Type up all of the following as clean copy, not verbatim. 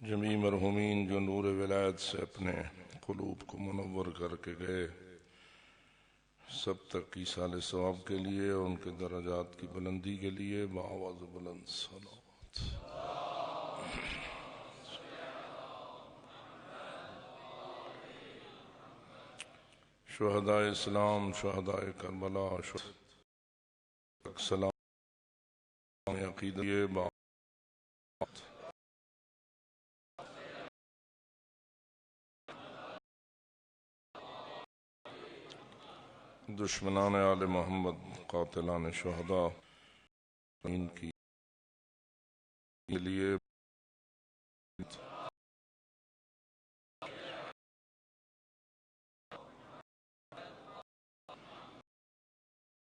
جمیع مرحومین جو نور ولایت سے اپنے قلوب کو منور کر کے گئے، سب تک ایصال ثواب کے لیے اور ان کے درجات کی بلندی کے لیے بآواز بلند صلوات۔ شہدائے اسلام، شہدائے کربلا، سلام عقیدہ بات۔ دشمنان آل محمد، قاتلان شہداء ان کی لیے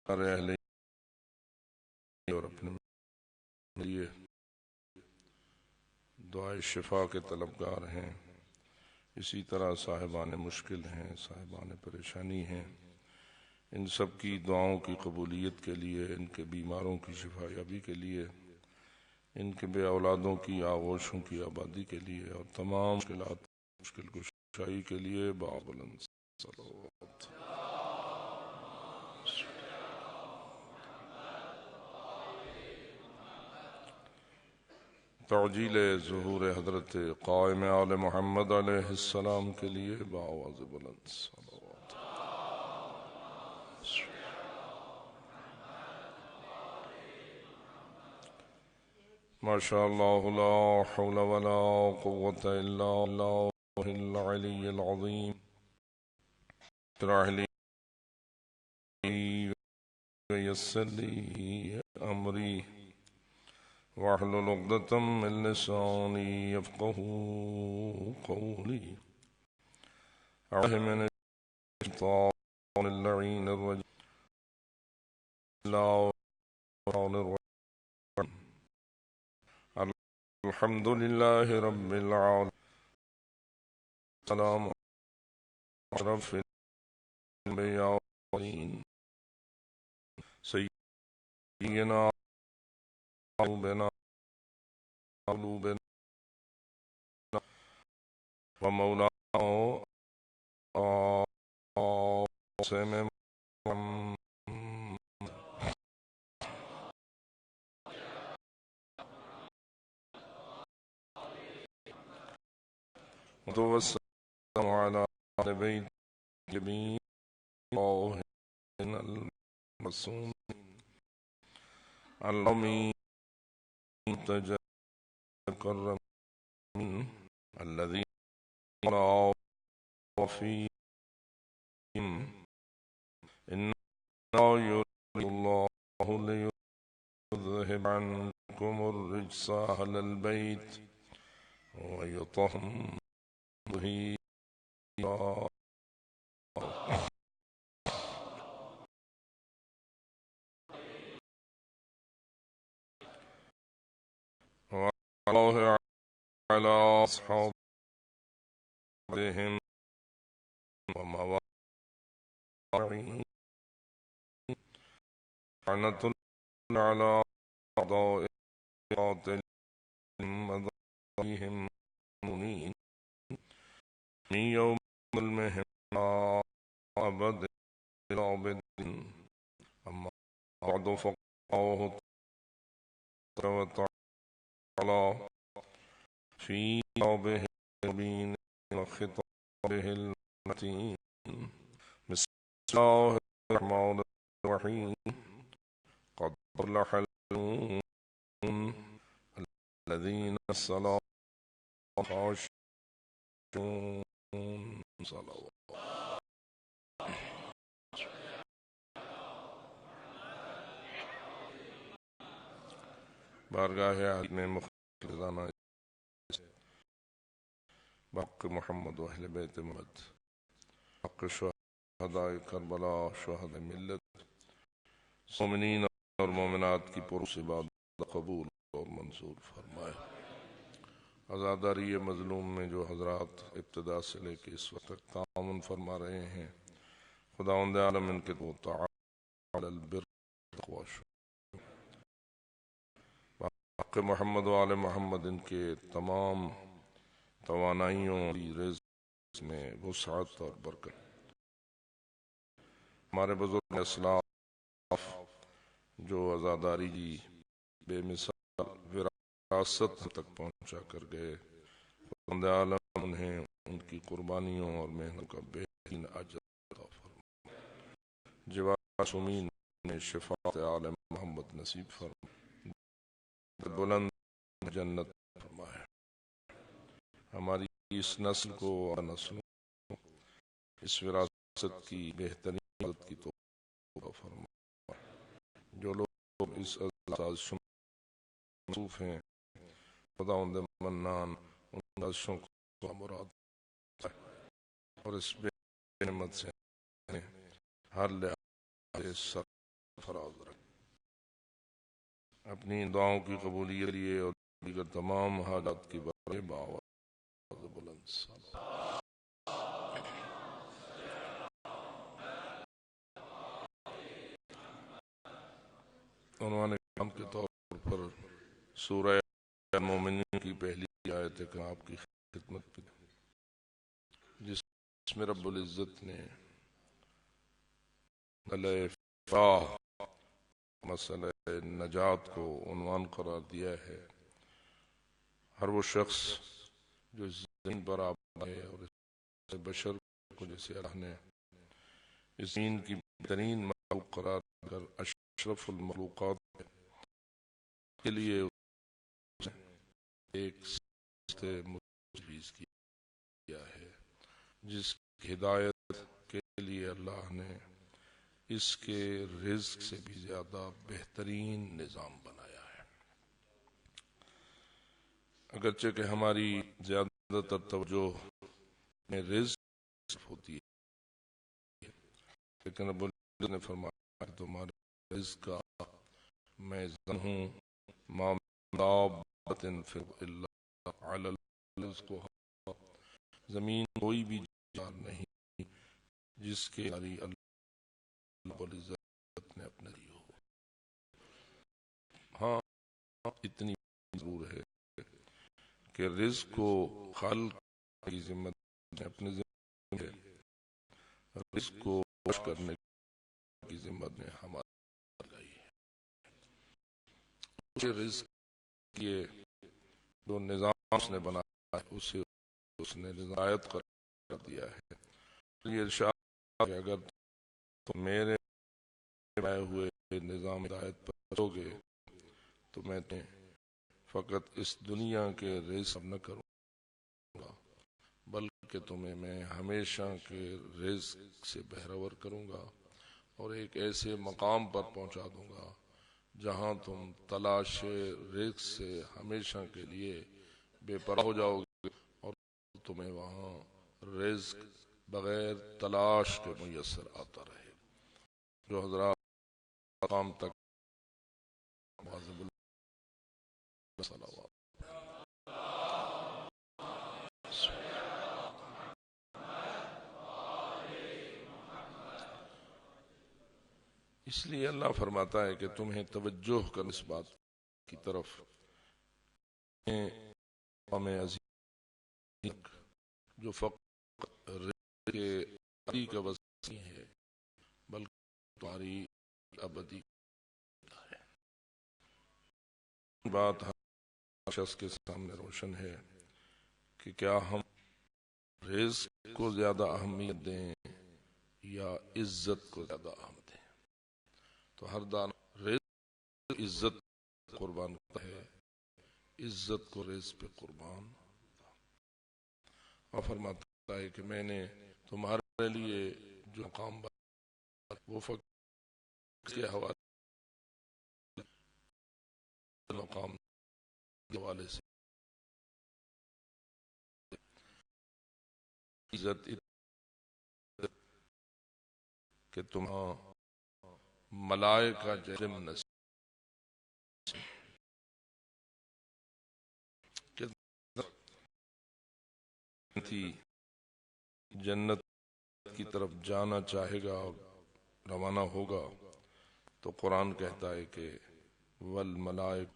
سارے اہل اور اپنے لیے دعائے شفا کے طلبگار ہیں، اسی طرح صاحبان مشکل ہیں، صاحبان پریشانی ہیں، ان سب کی دعاؤں کی قبولیت کے لیے، ان کے بیماروں کی شفا یابی کے لیے، ان کے بے اولادوں کی آغوشوں کی آبادی کے لیے اور تمام مشکلات مشکل کشائی کے لیے بلند صلوات۔ تعجیل ظہور حضرت قائم آل محمد علیہ السلام کے لیے بآواز بلند صلوات۔ ماشاء اللہ لا حول ولا قوة الا باللہ العلی العظیم۔ اشرح لی ویسر لی امری واحلل عقدۃ من لسانی یفقہوا قولی۔ اعوذ من الشیطان اللعین الرجیم، بسم اللہ الرحمن الرحیم، الحمد للہ رب العالمین، السلام اشرف الانبیاء والمرسلین، سیدنا قلوبنا ومولانا قاسم محمد والسلام على آل بیت الطیبین الطاہرین المعصومین المرحومین المكرمين الذين لا فيهم إنما يريد الله ليذهب عنكم الرجس أهل البيت ويطهركم تطهيرا۔ والله على أصحابهم ومواقعهم لعنة على أعداء قاتلهم وذريهم منين من يوم ظلمهم أبد العابد، أما بعد فقاه وتعالى في كتابه المبين وخطابه المتين، بسم الله الرحمن الرحيم، قد أفلح المؤمنون الذين صلوا خاشعون صلوات۔ بارگاہ عالی میں مخلصانہ بحق محمد و اہل بیت محمد، حق شہداء کربلا، شہداء ملت، مومنین اور مومنات کی پرس عبادت قبول اور منظور فرمائے۔ عزاداری مظلوم میں جو حضرات ابتدا سے لے کے اس وقت تک تعاون فرما رہے ہیں، خداوند عالم ان کے تعالی البر والتقوی، حق محمد و آل محمد ان کے تمام توانائیوں کی رزق میں وسعت اور برکت۔ ہمارے بزرگ اسلاف جو عزاداری کی بے مثال وراثت تک پہنچا کر گئے، خداوند عالم انہیں ان کی قربانیوں اور محنت کا بہترین اجر عطا فرمائے۔ جوا معصومین نے شفاعت عالم محمد نصیب فرمائے، بلند جنت فرمائے۔ ہماری اس نسل کو اور نسلوں کو اس وراثت کی بہترین عادت کی توفیق فرمائے۔ جو لوگ اس سازشوں میں مصروف ہیں، خداوند منان ان سازشوں کو مراد اور اس بے نعمت سے ہر لحاظ سے سرفراز رکھے۔ اپنی دعاؤں کی قبولیت کے لیے اور دیگر تمام حاجات کی برائے بآواز بلند صلوات۔ عنوان کلام کے طور پر سورہ مومنین کی پہلی آیت آپ کی خدمت میں، جس میں رب العزت نے مسئلہ نجات کو عنوان قرار دیا ہے۔ ہر وہ شخص جو اس زمین پر آباد ہے اور اس بشر کو جسے اللہ نے اس زمین کی بہترین مخلوق قرار کر اشرف المخلوقات کے لیے ایک تجویز کیا ہے، جس کی ہدایت کے لیے اللہ نے اس کے رزق سے بھی زیادہ بہترین نظام بنایا ہے۔ اگرچہ کہ ہماری زیادہ تر توجہ میں رزق ہوتی ہے، لیکن رب العزت نے فرمایا کہ تمہارے رزق کا میں ذمہ ہوں، ما من دابۃ فی الارض الا علی رزقها، زمین کوئی بھی جان نہیں جس کے ساری اللہ رب العزت نے اپنے دی ہو۔ ہاں اتنی ضرور ہے کہ رزق کو خالق کی ذمہ داری اپنے ذمہ ہے، رزق کو خوش کرنے کی ذمہ داری ہماری لگائی ہے۔ اسے رزق کے جو نظام اس نے بنایا ہے اسے اس نے ہدایت کر دیا ہے۔ یہ ارشاد کہ اگر تم میرے بنائے ہوئے نظام ہدایت پر چلو گے تو میں تمہیں فقط اس دنیا کے رزق نہ کروں گا بلکہ تمہیں میں ہمیشہ کے رزق سے بہرور کروں گا اور ایک ایسے مقام پر پہنچا دوں گا جہاں تم تلاش رزق سے ہمیشہ کے لیے بے پرواہ ہو جاؤ گے اور تمہیں وہاں رزق بغیر تلاش کے میسر آتا رہے۔ جو حضرات مقام تک واجب صلوات۔ اس لیے اللہ فرماتا ہے کہ تمہیں توجہ کر اس بات کی طرف قوم عظیم جو فقط رزق کے عطی کا وسیع ہے بلکہ تمہاری ابدی ہے۔ بات ہر شخص کے سامنے روشن ہے کہ کیا ہم رزق کو زیادہ اہمیت دیں یا عزت کو زیادہ اہمیت دیں۔ تو ہر دانا رزق عزت قربان کرتا ہے، عزت کو رزق پہ قربان، اور فرماتا ہے کہ میں نے تمہارے لیے جو مقام بنا وہ فقط کے حوالے مقام کے حوالے سے عزت کہ تم ملائکہ جرم نصیب تھی جنت کی طرف جانا چاہے گا اور روانہ ہوگا تو قرآن کہتا ہے کہ والملائک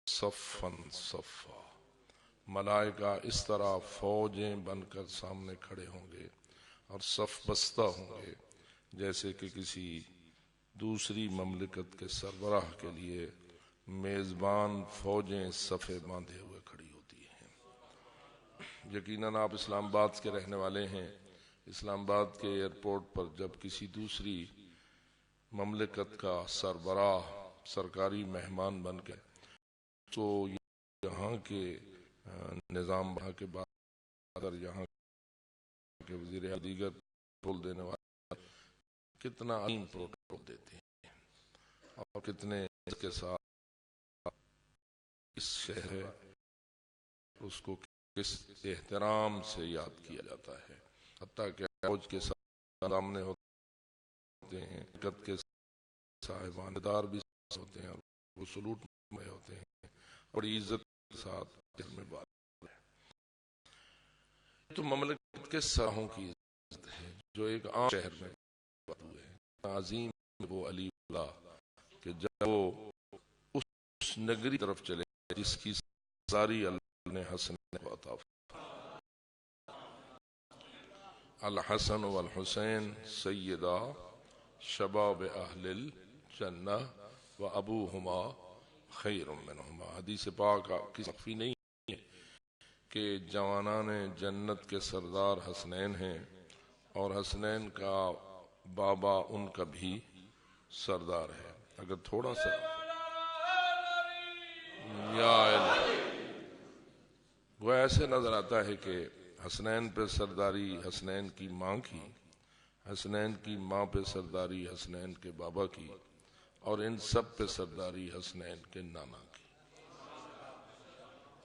صفا صفا، ملائکہ اس طرح فوجیں بن کر سامنے کھڑے ہوں گے اور صف بستہ ہوں گے جیسے کہ کسی دوسری مملکت کے سربراہ کے لیے میزبان فوجیں صفے باندھے ہوئے کھڑی ہوتی ہیں۔ یقیناً آپ اسلام آباد کے رہنے والے ہیں۔ اسلام آباد کے ایئرپورٹ پر جب کسی دوسری مملکت کا سربراہ سرکاری مہمان بن کے تو یہاں کے نظام یہاں کے بعد یہاں کے وزیر دیگر پروٹوکول دینے والے کتنا عظیم پروٹوکول دیتے ہیں اور کتنے کے ساتھ اس شہر اس کو کس احترام سے یاد کیا جاتا ہے، حتیٰ کہ فوج کے سامنے ہوتے ہیں، حقیقت کے صاحبان دار بھی ہوتے ہیں اور وہ سلوٹ میں ہوتے ہیں، بڑی عزت کے ساتھ میں بات ہے۔ تو مملکت کے سرحوں کی عزت ہے جو ایک عام شہر میں بات ہوئے عظیم وہ علی اللہ کہ جب وہ اس نگری طرف چلے جس کی ساری اللہ نے حسن کو عطا الحسن والحسین سیدہ شباب اہل الجنہ و ابوہما خیر منہما۔ حدیث پاک کی مخفی نہیں ہے کہ جوانان جنت کے سردار حسنین ہیں اور حسنین کا بابا ان کا بھی سردار ہے۔ اگر تھوڑا سا یا وہ ایسے نظر آتا ہے کہ حسنین پہ سرداری حسنین کی ماں کی، حسنین کی ماں پہ سرداری حسنین کے بابا کی، اور ان سب پہ سرداری حسنین کے نانا کی،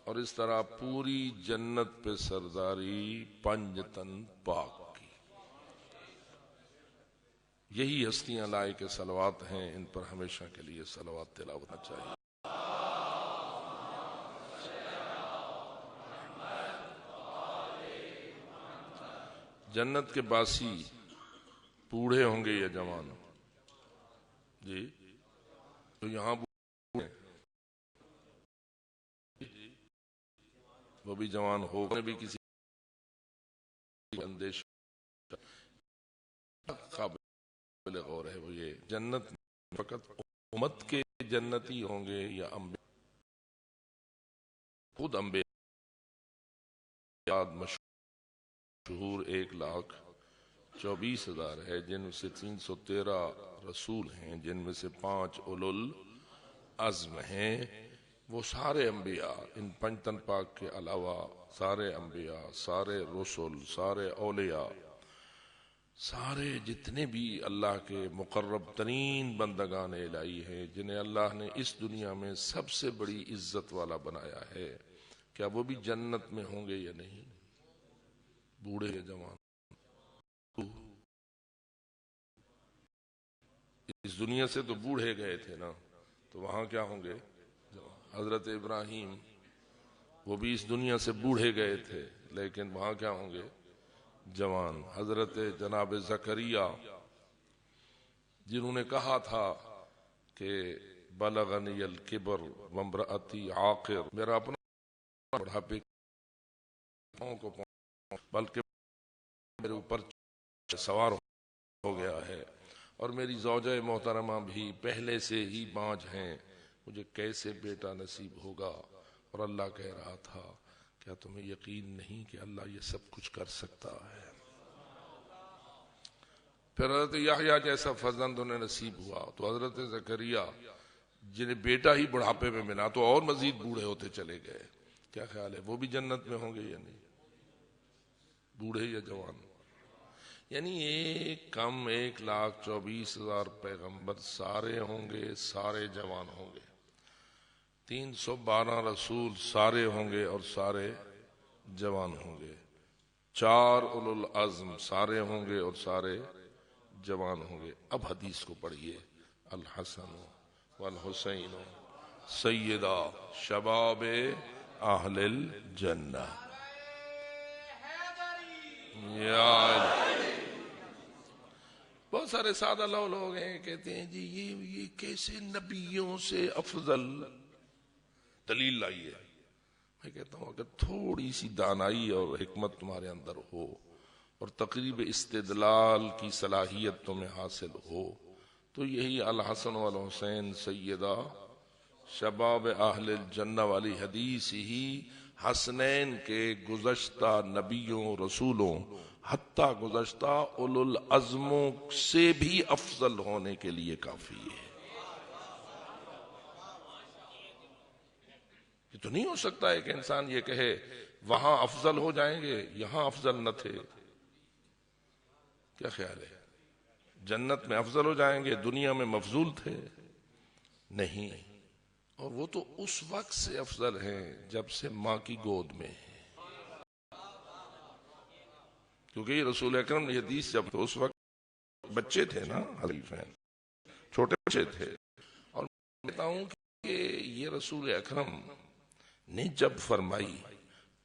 اور اس طرح پوری جنت پہ سرداری پنجتن پاک کی۔ یہی ہستیاں لائق صلوات ہیں، ان پر ہمیشہ کے لیے صلوات تلاوت ہونا چاہیے۔ جنت کے باسی بوڑھے ہوں گے یا جوان؟ جی تو یہاں بوڑھے وہ بھی جوان ہو بھی کسی اندیش قابل غور ہے وہ یہ جنت فقط امت کے جنتی ہوں گے یا انبیاء؟ خود انبیاء مشہور 1,24,000 ہے، جن میں سے 313 رسول ہیں، جن میں سے 5 اولو العزم ہیں۔ وہ سارے انبیاء ان پنجتن پاک کے علاوہ سارے انبیاء، سارے رسول، سارے اولیاء، سارے جتنے بھی اللہ کے مقرب ترین بندگان الہی ہیں جنہیں اللہ نے اس دنیا میں سب سے بڑی عزت والا بنایا ہے، کیا وہ بھی جنت میں ہوں گے یا نہیں؟ بوڑھے یا جوان؟ اس دنیا سے تو بوڑھے گئے تھے نا، تو وہاں کیا ہوں گے؟ حضرت ابراہیم وہ بھی اس دنیا سے بوڑھے گئے تھے لیکن وہاں کیا ہوں گے؟ جوان۔ حضرت جناب زکریا جنہوں نے کہا تھا کہ بلغنی الکبر وامرأتی عاقر، میرا اپنا بڑھاپے کو بلکہ میرے اوپر سوار ہو گیا ہے اور میری زوجہ محترمہ بھی پہلے سے ہی بانجھ ہیں، مجھے کیسے بیٹا نصیب ہوگا؟ اور اللہ کہہ رہا تھا کیا تمہیں یقین نہیں کہ اللہ یہ سب کچھ کر سکتا ہے؟ پھر حضرت یحییٰ جیسا فرزند انہیں نصیب ہوا تو حضرت زکریا جنہیں بیٹا ہی بڑھاپے میں ملا تو اور مزید بوڑھے ہوتے چلے گئے۔ کیا خیال ہے وہ بھی جنت میں ہوں گے یا نہیں؟ بوڑھے یا جوان؟ یعنی ایک کم 1,24,000 پیغمبر سارے ہوں گے، سارے جوان ہوں گے، 312 رسول سارے ہوں گے اور سارے جوان ہوں گے، 4 اولو العزم سارے ہوں گے اور سارے جوان ہوں گے۔ اب حدیث کو پڑھیے، الحسن والحسین سیدہ شباب اہل الجنہ۔ بہت سارے سادہ لوگ ہیں کہتے ہیں جی یہ کیسے نبیوں سے افضل؟ دلیل لائیے۔ میں کہتا ہوں اگر تھوڑی سی دانائی اور حکمت تمہارے اندر ہو اور تقریب استدلال کی صلاحیت تمہیں حاصل ہو تو یہی الحسن والحسین سیدہ شباب اہل الجنہ والی حدیث ہی حسنین کے گزشتہ نبیوں رسولوں حتیٰ گزشتہ اولو العزموں سے بھی افضل ہونے کے لیے کافی ہے۔ یہ تو نہیں ہو سکتا ہے کہ انسان یہ کہے وہاں افضل ہو جائیں گے یہاں افضل نہ تھے۔ کیا خیال ہے؟ جنت میں افضل ہو جائیں گے دنیا میں مفضول تھے؟ نہیں، اور وہ تو اس وقت سے افضل ہیں جب سے ماں کی گود میں ہیں، کیونکہ یہ رسول اکرم نے حدیث جب تو اس وقت بچے تھے نا، حریفین چھوٹے بچے تھے، اور میں کہتا ہوں کہ یہ رسول اکرم نے جب فرمائی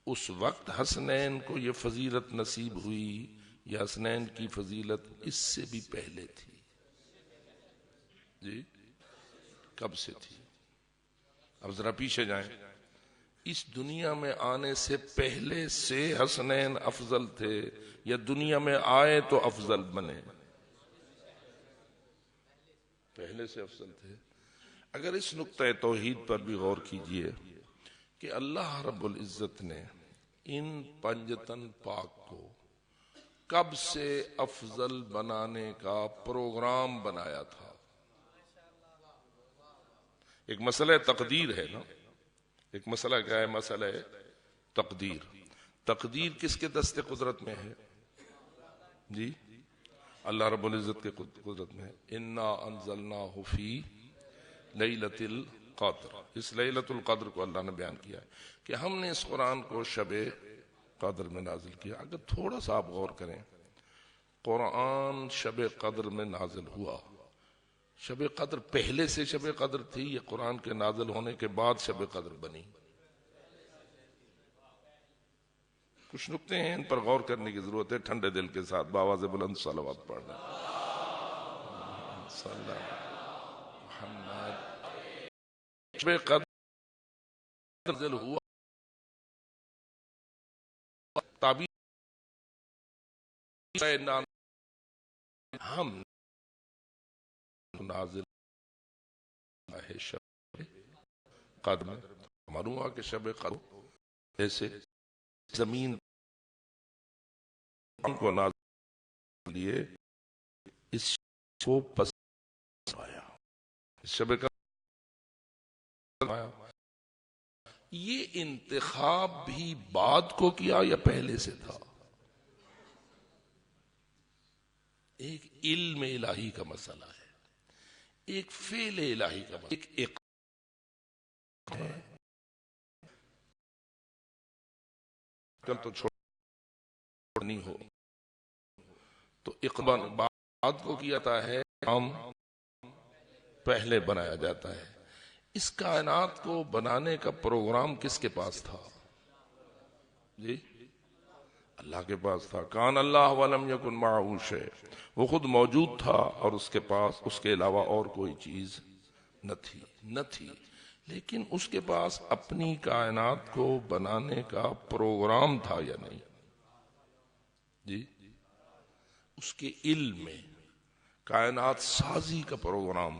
اس وقت حسنین کو یہ فضیلت نصیب ہوئی یا حسنین کی فضیلت اس سے بھی پہلے تھی؟ جی کب سے تھی؟ اب ذرا پیچھے جائیں، اس دنیا میں آنے سے پہلے سے حسنین افضل تھے یا دنیا میں آئے تو افضل بنے؟ پہلے سے افضل تھے۔ اگر اس نقطۂ توحید پر بھی غور کیجئے کہ اللہ رب العزت نے ان پنجتن پاک کو کب سے افضل بنانے کا پروگرام بنایا تھا۔ ایک مسئلہ تقدیر ہے نا، ایک مسئلہ کیا ہے؟ مسئلہ تقدیر۔ تقدیر کس کے دست قدرت میں ہے؟ جی اللہ رب العزت کے قدرت میں ہے۔ انا انزلناہ فی لیلۃ القدر، اس لیلۃ القدر کو اللہ نے بیان کیا ہے کہ ہم نے اس قرآن کو شب قدر میں نازل کیا۔ اگر تھوڑا سا آپ غور کریں، قرآن شب قدر میں نازل ہوا، شب قدر پہلے سے شب قدر تھی یا قرآن کے نازل ہونے کے بعد شب قدر بنی؟ کچھ نکتے ہیں ان پر غور کرنے کی ضرورت ہے، ٹھنڈے دل کے ساتھ بآواز بلند صلوات پڑھنا۔ صلی اللہ محمد۔ شب قدر نازل ہوا، تعبیر ہم نازل ہے شب قدر میں، معلوم ہوا کہ شب قدر جیسے زمین کو نازل لیے اس کو پسند آیا، شب قدر آیا۔ یہ انتخاب بھی بعد کو کیا یا پہلے سے تھا؟ ایک علم الہی کا مسئلہ ہے، ایک فعل الہی کا مسئلہ، ایک تو چھوڑنی ہو تو اقبال بعد کو کیا جاتا ہے، ہم پہلے بنایا جاتا ہے۔ اس کائنات کو بنانے کا پروگرام کس کے پاس تھا؟ جی اللہ کے پاس تھا۔ کان اللہ ولم یکن معہ شیء، وہ خود موجود تھا اور اس کے پاس اس کے علاوہ اور کوئی چیز نہ تھی، لیکن اس کے پاس اپنی کائنات کو بنانے کا پروگرام تھا یا نہیں؟ جی اس کے علم میں کائنات سازی کا پروگرام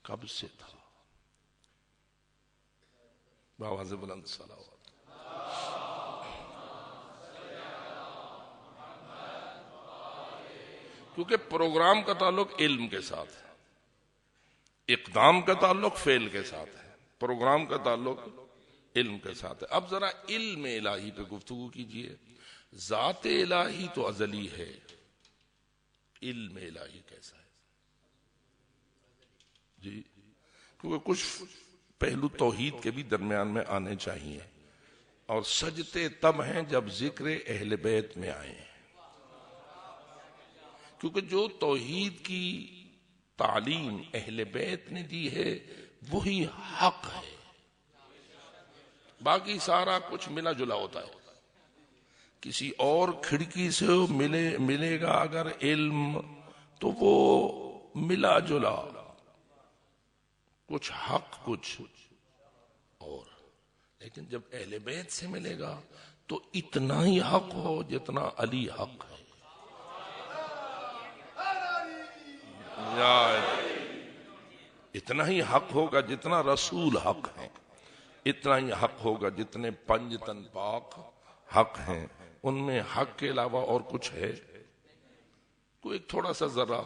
کب سے تھا؟ بآواز بلند صلوات۔ کیونکہ پروگرام کا تعلق علم کے ساتھ ہے، اقدام کا تعلق فعل کے ساتھ ہے، پروگرام کا تعلق علم کے ساتھ ہے۔ اب ذرا علم الہی پہ گفتگو کیجئے۔ ذات الہی تو ازلی ہے، علم الہی کیسا ہے؟ جی کیونکہ کچھ پہلو توحید کے بھی درمیان میں آنے چاہیے، اور سجتے تب ہیں جب ذکر اہل بیت میں آئے ہیں، کیونکہ جو توحید کی تعلیم اہل بیت نے دی ہے وہی حق ہے، باقی سارا کچھ ملا جلا ہوتا ہے۔ کسی اور کھڑکی سے ملے گا اگر علم تو وہ ملا جلا، کچھ حق کچھ اور، لیکن جب اہل بیت سے ملے گا تو اتنا ہی حق ہو جتنا علی حق ہے. اتنا ہی حق ہوگا جتنا رسول حق ہے، اتنا ہی حق ہوگا جتنے پنج تن پاک حق ہیں. ان میں حق کے علاوہ اور کچھ ہے؟ کوئی ایک تھوڑا سا ذرا،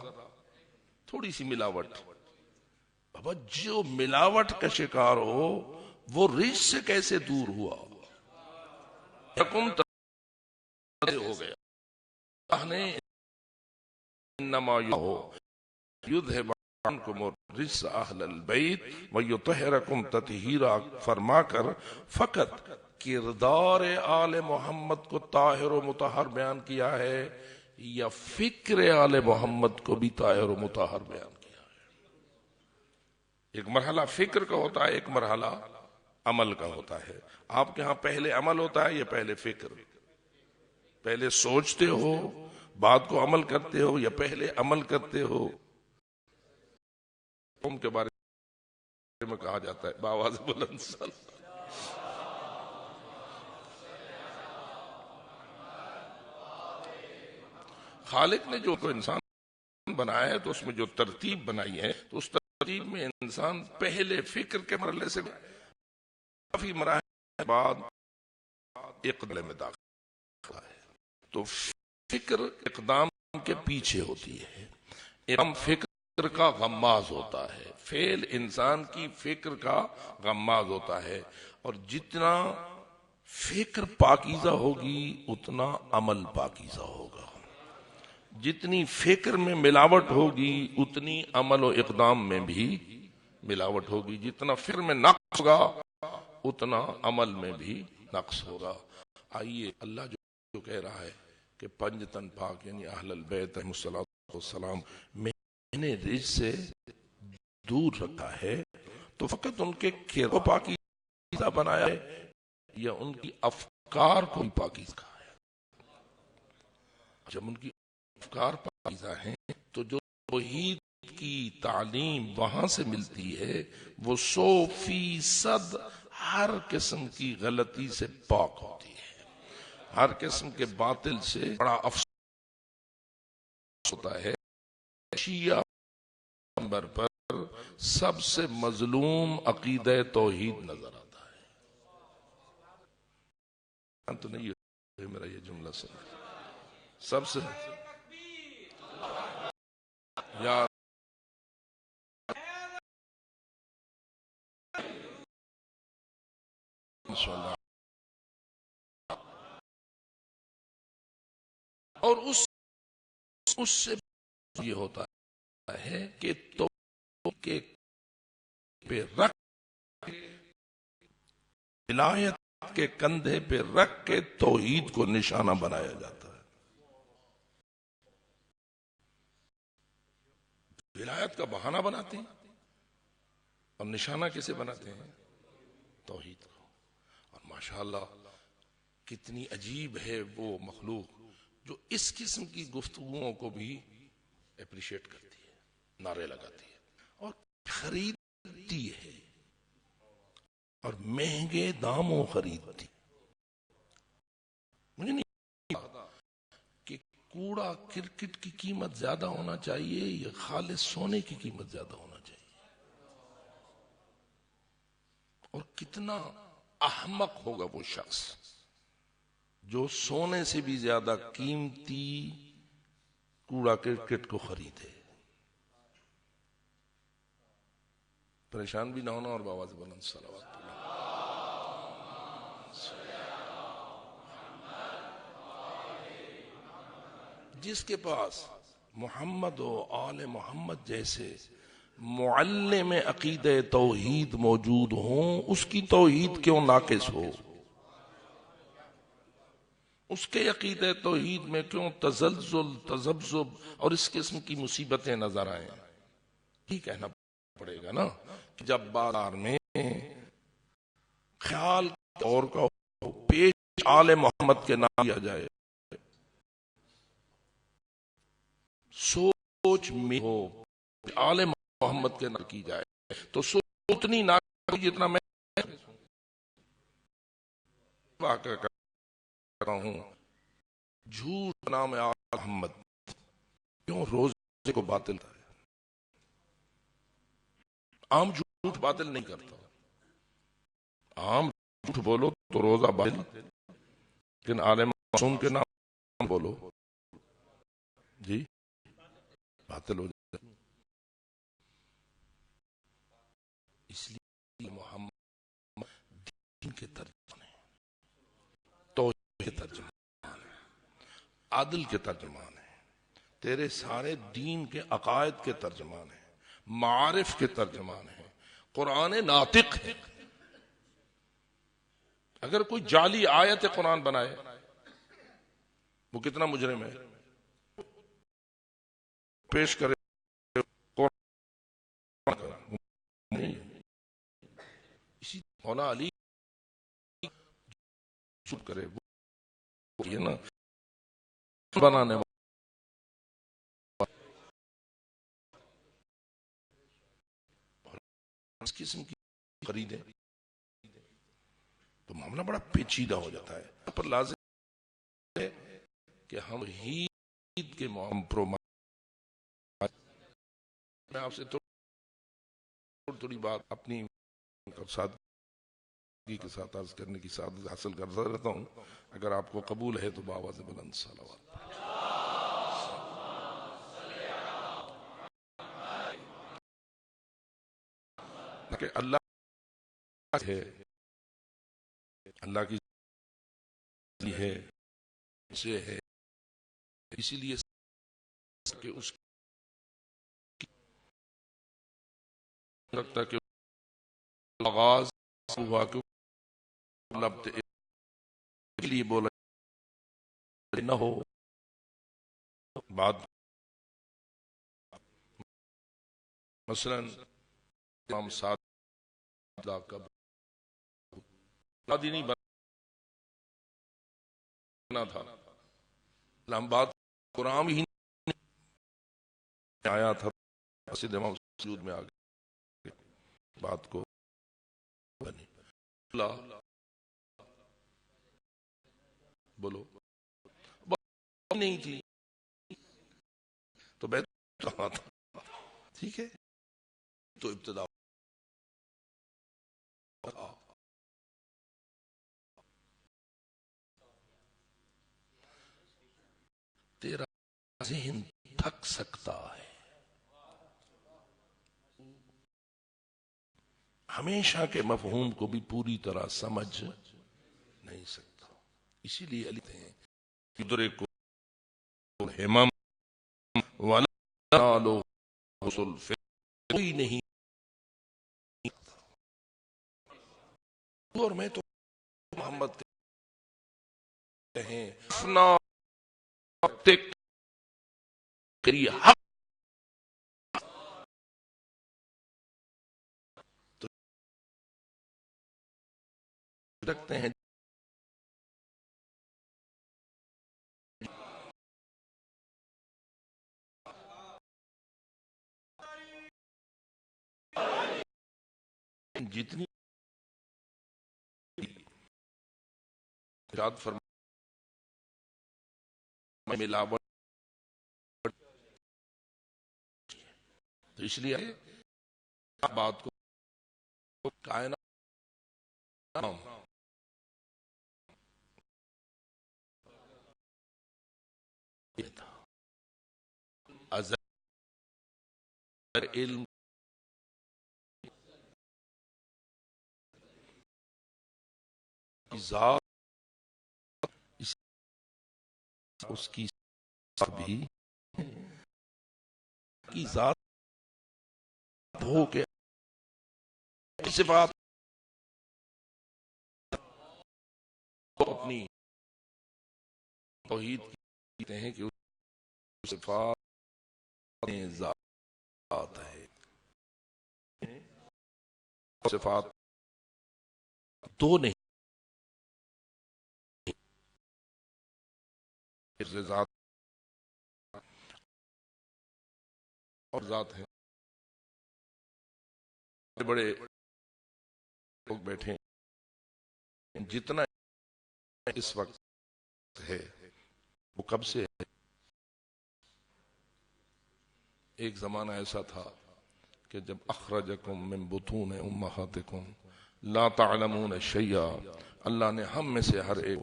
تھوڑی سی ملاوٹ. بابا جو ملاوٹ کا شکار ہو وہ رچ سے کیسے دور ہوا؟ حکم ہو گیا. اللہ نے انما یذھب عنکم الرجس اہل البیت ویطہرکم تطہیرا فرما کر فقط کردار آل محمد کو طاہر و مطہر بیان کیا ہے یا فکر آل محمد کو بھی طاہر و مطہر بیان کیا ہے؟ ایک مرحلہ فکر کا ہوتا ہے، ایک مرحلہ عمل کا ہوتا ہے. آپ کے ہاں پہلے عمل ہوتا ہے یا پہلے فکر؟ پہلے سوچتے ہو بات کو عمل کرتے ہو یا پہلے عمل کرتے ہو؟ قوم کے بارے میں کہا جاتا ہے بآواز بلند خالق نے جو انسان بنایا ہے تو اس میں جو ترتیب بنائی ہے تو اس ترتیب میں انسان پہلے فکر کے مرحلے سے کافی مراحل بعد اقدام میں داخل ہے. تو فکر اقدام کے پیچھے ہوتی ہے. اقدام فکر کا غماز ہوتا ہے، فعل انسان کی فکر کا غماز ہوتا ہے. اور جتنا فکر پاکیزہ ہوگی اتنا عمل پاکیزہ ہوگا. جتنی فکر میں ملاوٹ ہوگی اتنی عمل و اقدام میں بھی ملاوٹ ہوگی. جتنا فکر میں نقص ہوگا اتنا عمل میں بھی نقص ہوگا. آئیے اللہ جو کہہ رہا ہے کہ پنج تن پاک یعنی اہل البیت علیہ الصلوۃ والسلام میں نے رجس سے دور رکھا ہے، تو فقط ان کے کردار کو پاکیزہ بنایا ہے یا ان کی افکار کو بھی پاکیزہ کہا ہے؟ جب ان کی افکار پاکیزہ ہیں تو جو توحید کی تعلیم وہاں سے ملتی ہے وہ 100% ہر قسم کی غلطی سے پاک ہوتی ہے. ہر قسم کے باطل سے بڑا افسوس ہوتا ہے شیعہ نمبر پر سب سے مظلوم عقیدہ توحید نظر آتا ہے. تو نہیں ہے میرا یہ جملہ سب سے یا انشاءاللہ. اور اس سے یہ ہوتا ہے کہ تو کے پہ رکھ ولایت کے کندھے پہ رکھ کے توحید کو نشانہ بنایا جاتا ہے. ولایت کا بہانہ بناتے ہیں اور نشانہ کسے بناتے ہیں؟ توحید کو. اور ماشاءاللہ کتنی عجیب ہے وہ مخلوق جو اس قسم کی گفتگوؤں کو بھی اپریشیٹ کرتی ہے، نعرے لگاتی ہے اور خریدتی ہے اور مہنگے داموں خریدتی. مجھے نہیں پتا کہ کوڑا کرکٹ کی قیمت زیادہ ہونا چاہیے یا خالص سونے کی قیمت زیادہ ہونا چاہیے. اور کتنا احمق ہوگا وہ شخص جو سونے سے بھی زیادہ قیمتی کوڑا کرکٹ کو خریدے. پریشان بھی نہ ہونا اور بآواز بلند صلوات جس کے پاس محمد و آل محمد جیسے معلم عقیدہ توحید موجود ہوں اس کی توحید کیوں ناقص ہو؟ اس کے عقیدہ توحید میں کیوں تزلزل تذبذب اور اس قسم کی مصیبتیں نظر آئیں؟ یہ کہنا پڑے گا نا کہ جب بازار میں خیال اور کا پیش آل محمد کے نام کیا جائے، سوچ میں ہو آل محمد کے نام کی جائے تو سوچ اتنی نہ جتنا میں واقعہ کرتا ہوں، جھوٹ نام آل محمد کیوں روزے کو باطل ہے؟ عام جھوٹ باطل نہیں کرتا، عام جھوٹ بولو تو روزہ باطل، لیکن آل معصوم کے نام بولو جی باطل ہو جائے۔ اس لیے محمد دین کے ترجمے، توحید کے ترجمان ہے، عدل کے ترجمان ہے، تیرے سارے دین کے عقائد کے ترجمان ہیں، معارف کے ترجمان ہیں، قرآن ناطق ہے۔ اگر کوئی جعلی آیت قرآن بنائے وہ کتنا مجرم ہے، پیش کرے قرآن نہیں، اسی مولا علی چپ کرے وہ یہ نا بنانے والا اس قسم کی خریدیں تو معاملہ بڑا پیچیدہ ہو جاتا ہے۔ پر لازم ہے کہ ہم عید کے میں آپ سے تھوڑی بات اپنی سادگی کے ساتھ عرض کرنے کی سعادت حاصل کرتا رہتا ہوں، اگر آپ کو قبول ہے تو بآواز بلند صلوات۔ کہ اللہ ہے، اللہ کی ہے سے ہے، اسی لیے کہ اس لگتا کہ آغاز ہوا کہ لب کے لیے بولا نہ ہو بات، مثلا امام صادق کا نہیں بنا تھا، ہم بات قرآن ہی آیا تھا، مسجد امام سجود میں آ گئے بات کو بنی اللہ بولو نہیں تھی تو بیت کہاں تھا، ٹھیک ہے تو ابتدا تیرا ذہن تھک سکتا ہے، ہمیشہ کے مفہوم کو بھی پوری طرح سمجھ نہیں سکتا، اسی لیے علی ہیں ادھر کو ہمم ونالو حصل کوئی نہیں، اور میں تو محمد کہیں اپنا حق تو رکھتے ہیں جتنی اراد فرما ملاوٹ تو اس لیے بات کو کائنات ازر علم ذات اس کی بھی کی ذات ہو کے صفات اپنی توحید کہتے ہیں کہ صفات ذات ہے، صفات دو نہیں ذات اور ذات ہے، بڑے لوگ بیٹھے جتنا اس وقت ہے وہ کب سے ہے؟ ایک زمانہ ایسا تھا کہ جب اخرجکم من بطون امہاتکم لا تعلمون شیئا، اللہ نے ہم میں سے ہر ایک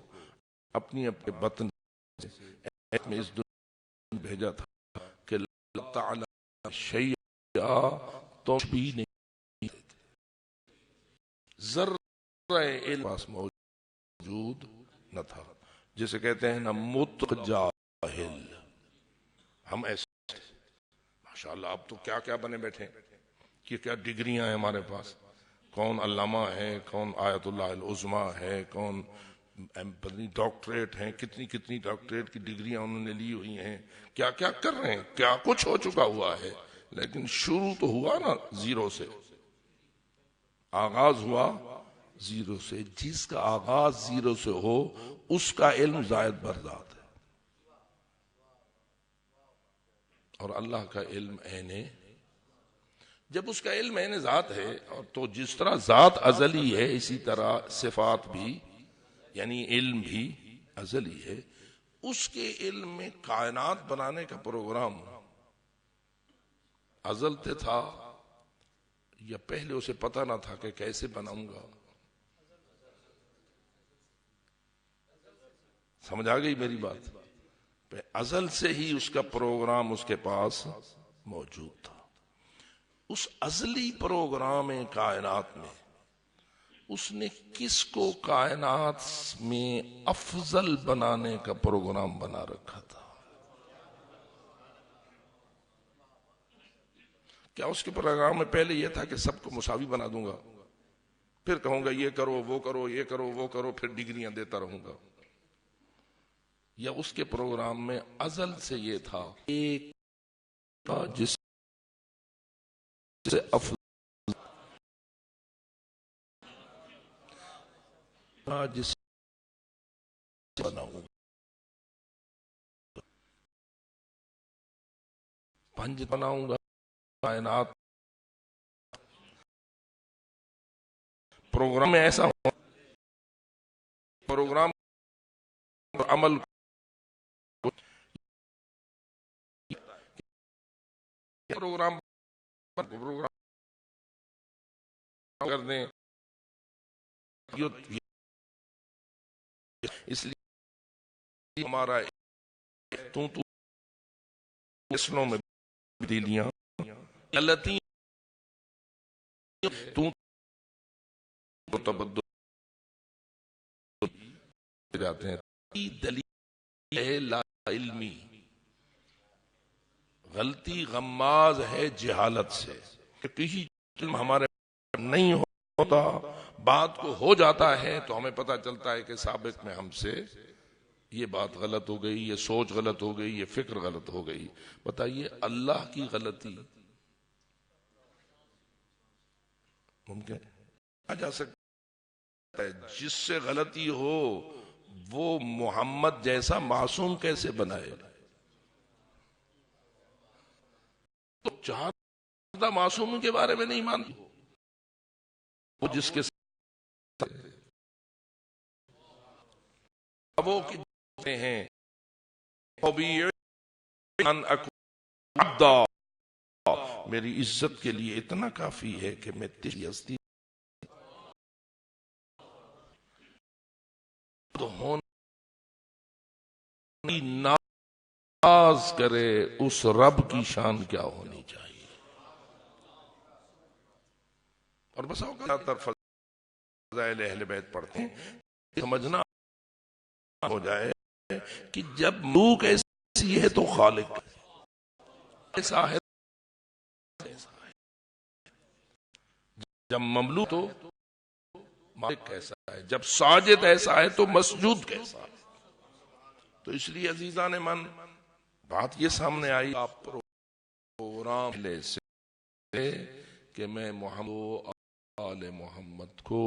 اپنی اپنے بطن میں اس دنیا میں بھیجا تھا کہ لا تعلمون شیئا، تو بھی نہیں ذرہ علم پاس موجود نہ تھا، جسے کہتے ہیں نا مطلق جاہل. ہم ایسے ماشاءاللہ اب تو کیا کیا بنے بیٹھے کہ کیا ڈگریاں ہیں ہمارے پاس، کون علامہ ہے، کون آیت اللہ العظمی ہے، کون ڈاکٹریٹ ہیں، کتنی کتنی ڈاکٹریٹ کی ڈگریاں انہوں نے لی ہوئی ہیں، کیا کیا کر رہے ہیں، کیا کچھ ہو چکا ہوا ہے. لیکن شروع تو ہوا نا زیرو سے، آغاز ہوا زیرو سے. جس کا آغاز زیرو سے ہو اس کا علم زائد برذات ہے، اور اللہ کا علم عین، جب اس کا علم عین ذات ہے، اور تو جس طرح ذات ازلی ہے اسی طرح صفات بھی یعنی علم بھی ازلی ہے. اس کے علم میں کائنات بنانے کا پروگرام ازل سے تھا یا پہلے اسے پتہ نہ تھا کہ کیسے بناؤں گا؟ سمجھ آ گئی میری بات؟ ازل سے ہی اس کا پروگرام اس کے پاس موجود تھا. اس ازلی پروگرام کائنات میں اس نے کس کو کائنات میں افضل بنانے کا پروگرام بنا رکھا تھا؟ کیا اس کے پروگرام میں پہلے یہ تھا کہ سب کو مساوی بنا دوں گا، پھر کہوں گا یہ کرو وہ کرو یہ کرو وہ کرو، پھر ڈگریاں دیتا رہوں گا؟ یا اس کے پروگرام میں ازل سے یہ تھا ایک جس سے افضل جس بناؤں پنج بناؤں گا کائنات؟ پروگرام میں ایسا ہو، پروگرام عمل پروگرام کر دیں، اس لیے ہمارا تو فیصلوں میں تبدیلیاں غلطی تو تبدل جاتے ہیں. دلیل ہے لا علمی، غلطی غماز ہے جہالت سے، کہ کسی علم ہمارے نہیں ہوتا، بات کو ہو جاتا ہے تو ہمیں پتہ چلتا ہے کہ سابق میں ہم سے یہ بات غلط ہو گئی، یہ سوچ غلط ہو گئی، یہ فکر غلط ہو گئی. بتائیے اللہ کی غلطی ممکن آ جا سکتا ہے؟ جس سے غلطی ہو وہ محمد جیسا معصوم کیسے بنائے؟ تو چاہتا معصوم کے بارے میں نہیں مانتی، وہ جس کے ساتھ وہ کہتے ہیں میری عزت کے لیے اتنا کافی ہے کہ میں تیری ہستی تو ہونی ناز کرے، اس رب کی شان کیا ہونی چاہیے. اور بس اوقات فضائل اہل بیت پڑھتے ہیں، سمجھنا ہو جائے کہ جب ملوک ایسی ہے تو خالق ایسا ہے، جب مملوک تو مالک کیسا ہے، جب ساجد ایسا ہے تو مسجود کیسا ہے. تو اس لیے عزیزان من بات یہ سامنے آئی آپ پروگرام لے سے کہ میں محمد آل محمد کو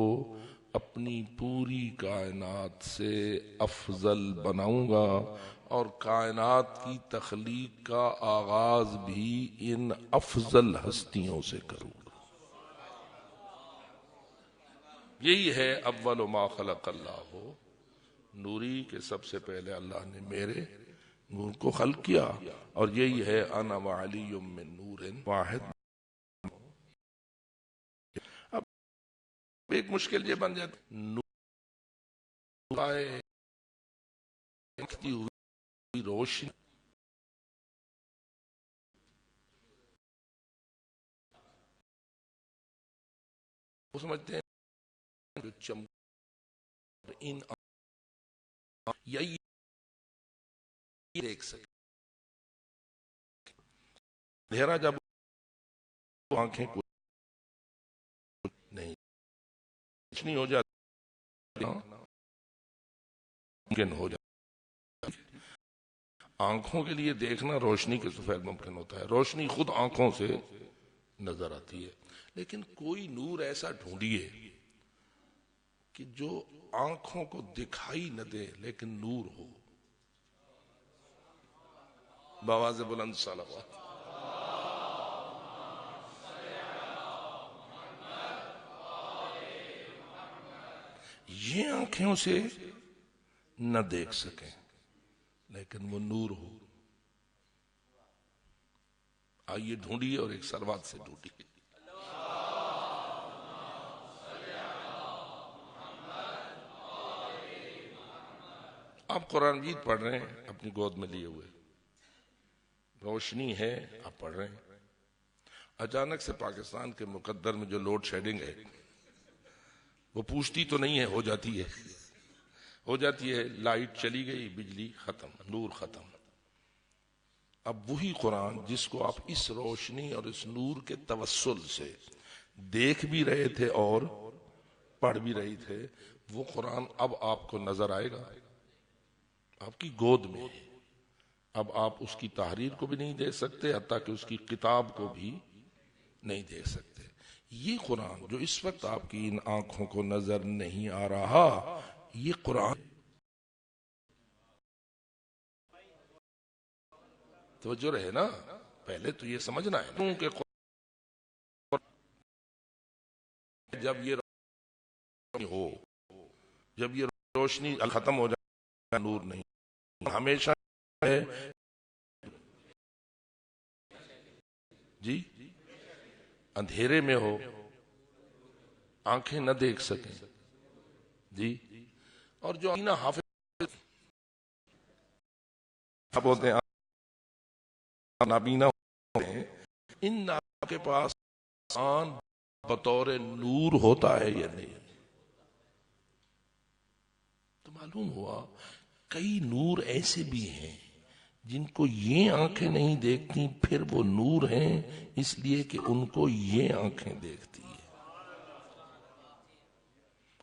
اپنی پوری کائنات سے افضل بناؤں گا، اور کائنات کی تخلیق کا آغاز بھی ان افضل ہستیوں سے کروں گا. یہی ہے اول ما خلق اللہ نوری کہ سب سے پہلے اللہ نے میرے نور کو خلق کیا، اور یہی ہے انا وعلی من نور واحد۔ اب ایک مشکل یہ بن جاتی، نور ہوئی روشنی وہ سمجھتے ہیں جو چمک ان یہی دیکھ سکے، اندھیرا جب آنکھیں کو نہیں روشنی ہو جاتی ممکن ہو جاتی، آنکھوں کے لیے دیکھنا روشنی کے سفید ممکن ہوتا ہے، روشنی خود آنکھوں سے نظر آتی ہے، لیکن کوئی نور ایسا ڈھونڈیے کہ جو آنکھوں کو دکھائی نہ دے لیکن نور ہو، بآواز بلند صلوات۔ یہ آنکھوں سے نہ دیکھ سکیں لیکن وہ نور ہو، آئیے ڈھونڈیے اور ایک سروات سے ڈھونڈیے۔ آپ قرآن مجید پڑھ رہے ہیں اپنی گود میں لیے ہوئے، روشنی ہے آپ پڑھ رہے ہیں، اچانک سے پاکستان کے مقدر میں جو لوڈ شیڈنگ ہے وہ پوچھتی تو نہیں ہے، ہو جاتی ہے، لائٹ چلی گئی، بجلی ختم، نور ختم۔ اب وہی قرآن جس کو آپ اس روشنی اور اس نور کے توسل سے دیکھ بھی رہے تھے اور پڑھ بھی رہے تھے، وہ قرآن اب آپ کو نظر آئے گا، آپ کی گود میں ہے، اب آپ اس کی تحریر کو بھی نہیں دیکھ سکتے، حتیٰ کہ اس کی کتاب کو بھی نہیں دیکھ سکتے۔ یہ قرآن جو اس وقت آپ کی ان آنکھوں کو نظر نہیں آ رہا، یہ قرآن توجہ رہے نا، پہلے تو یہ سمجھنا ہے کہ جب یہ روشنی ہو، جب یہ روشنی ختم ہو جائے، نور نہیں ہمیشہ ہے جی، اندھیرے میں ہو، آنکھیں نہ دیکھ سکیں جی، اور جو حافظ ہوتے ہیں نابینا ہوتے ہیں، ان نابینا کے پاس آن بطور نور ہوتا ہے یا نہیں؟ تو معلوم ہوا کئی نور ایسے بھی ہیں جن کو یہ آنکھیں نہیں دیکھتی، پھر وہ نور ہیں اس لیے کہ ان کو یہ آنکھیں دیکھتی ہیں۔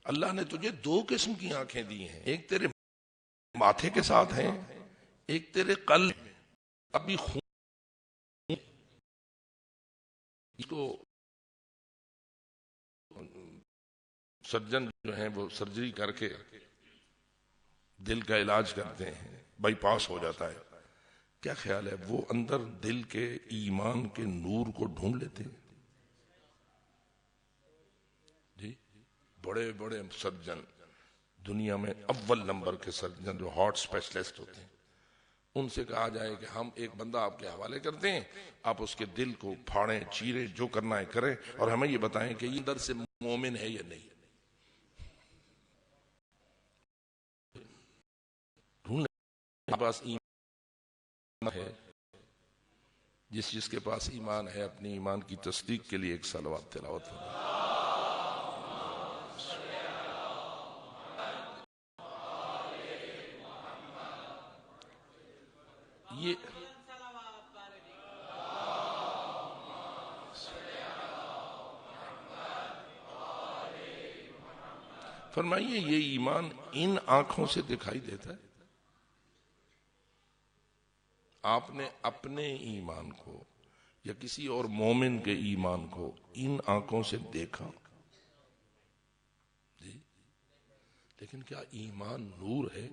اللہ نے تجھے دو قسم کی آنکھیں دی ہیں، ایک تیرے ماتھے کے ساتھ ہیں، ایک تیرے قلب۔ ابھی خون اس کو سرجن جو ہیں وہ سرجری کر کے دل کا علاج کرتے ہیں، بائی پاس ہو جاتا ہے، کیا خیال ہے وہ اندر دل کے ایمان کے نور کو ڈھونڈ لیتے ہیں جی؟ بڑے بڑے سرجن، دنیا میں اول نمبر کے سرجن جو ہارٹ اسپیشلسٹ ہوتے ہیں، ان سے کہا جائے کہ ہم ایک بندہ آپ کے حوالے کرتے ہیں، آپ اس کے دل کو پھاڑیں چیریں جو کرنا ہے کریں، اور ہمیں یہ بتائیں کہ یہ اندر سے مومن ہے یا نہیں۔ ڈھونڈ پاس ایمان ہے، جس کے پاس ایمان ہے اپنی ایمان کی تصدیق کے لیے ایک صلوات تلاوت ہو۔ یہ فرمائیے یہ ایمان ان آنکھوں سے دکھائی دیتا ہے؟ آپ نے اپنے ایمان کو یا کسی اور مومن کے ایمان کو ان آنکھوں سے دیکھا جی؟ لیکن کیا ایمان نور ہے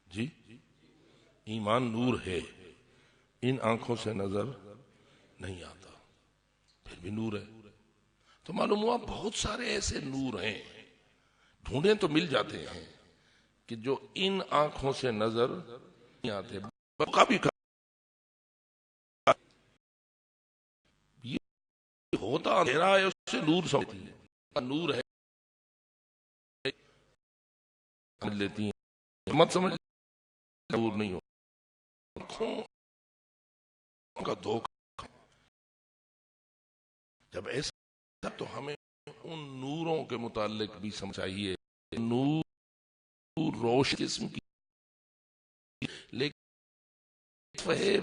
جی؟ ایمان نور ہے، ان آنکھوں سے نظر نہیں آتا، پھر بھی نور ہے۔ تو معلوم ہوا بہت سارے ایسے نور ہیں ڈھونڈیں تو مل جاتے ہیں کہ جو ان آنکھوں سے نظر نہیں آتے. بقا بھی یہ ہوتا اندھیرا ہے، اس سے نور سمجھتی ہے، نور ہے سمجھ لیتی ہیں، مت سمجھ نور نہیں ہو کا دھوکہ. جب ایسا تو ہمیں ان نوروں کے متعلق بھی سمجھائیے. نور روش قسم کی، لیکن فہم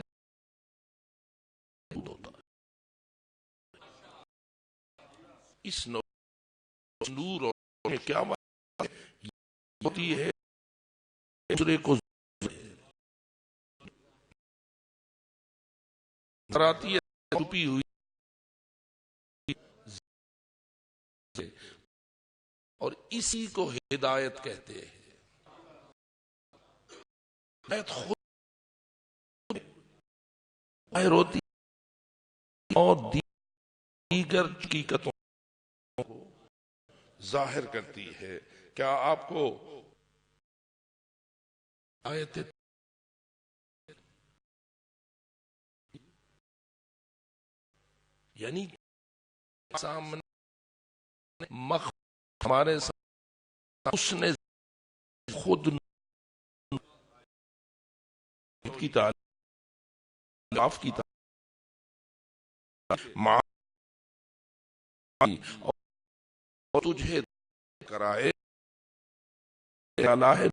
ہوتا ہے. اس نور میں کیا بات ہوتی ہے؟ دوسرے کو آتی ہے چھپی ہوئی، اور اسی کو ہدایت کہتے ہیں. ہدایت خود ظاہر ہوتی اور دیگر حقیقتوں کو ظاہر کرتی ہے. کیا آپ کو آیت یعنی سامنے ہمارے سامنے اس نے خود کی تعلیم کی اور تجھے کرائے ہے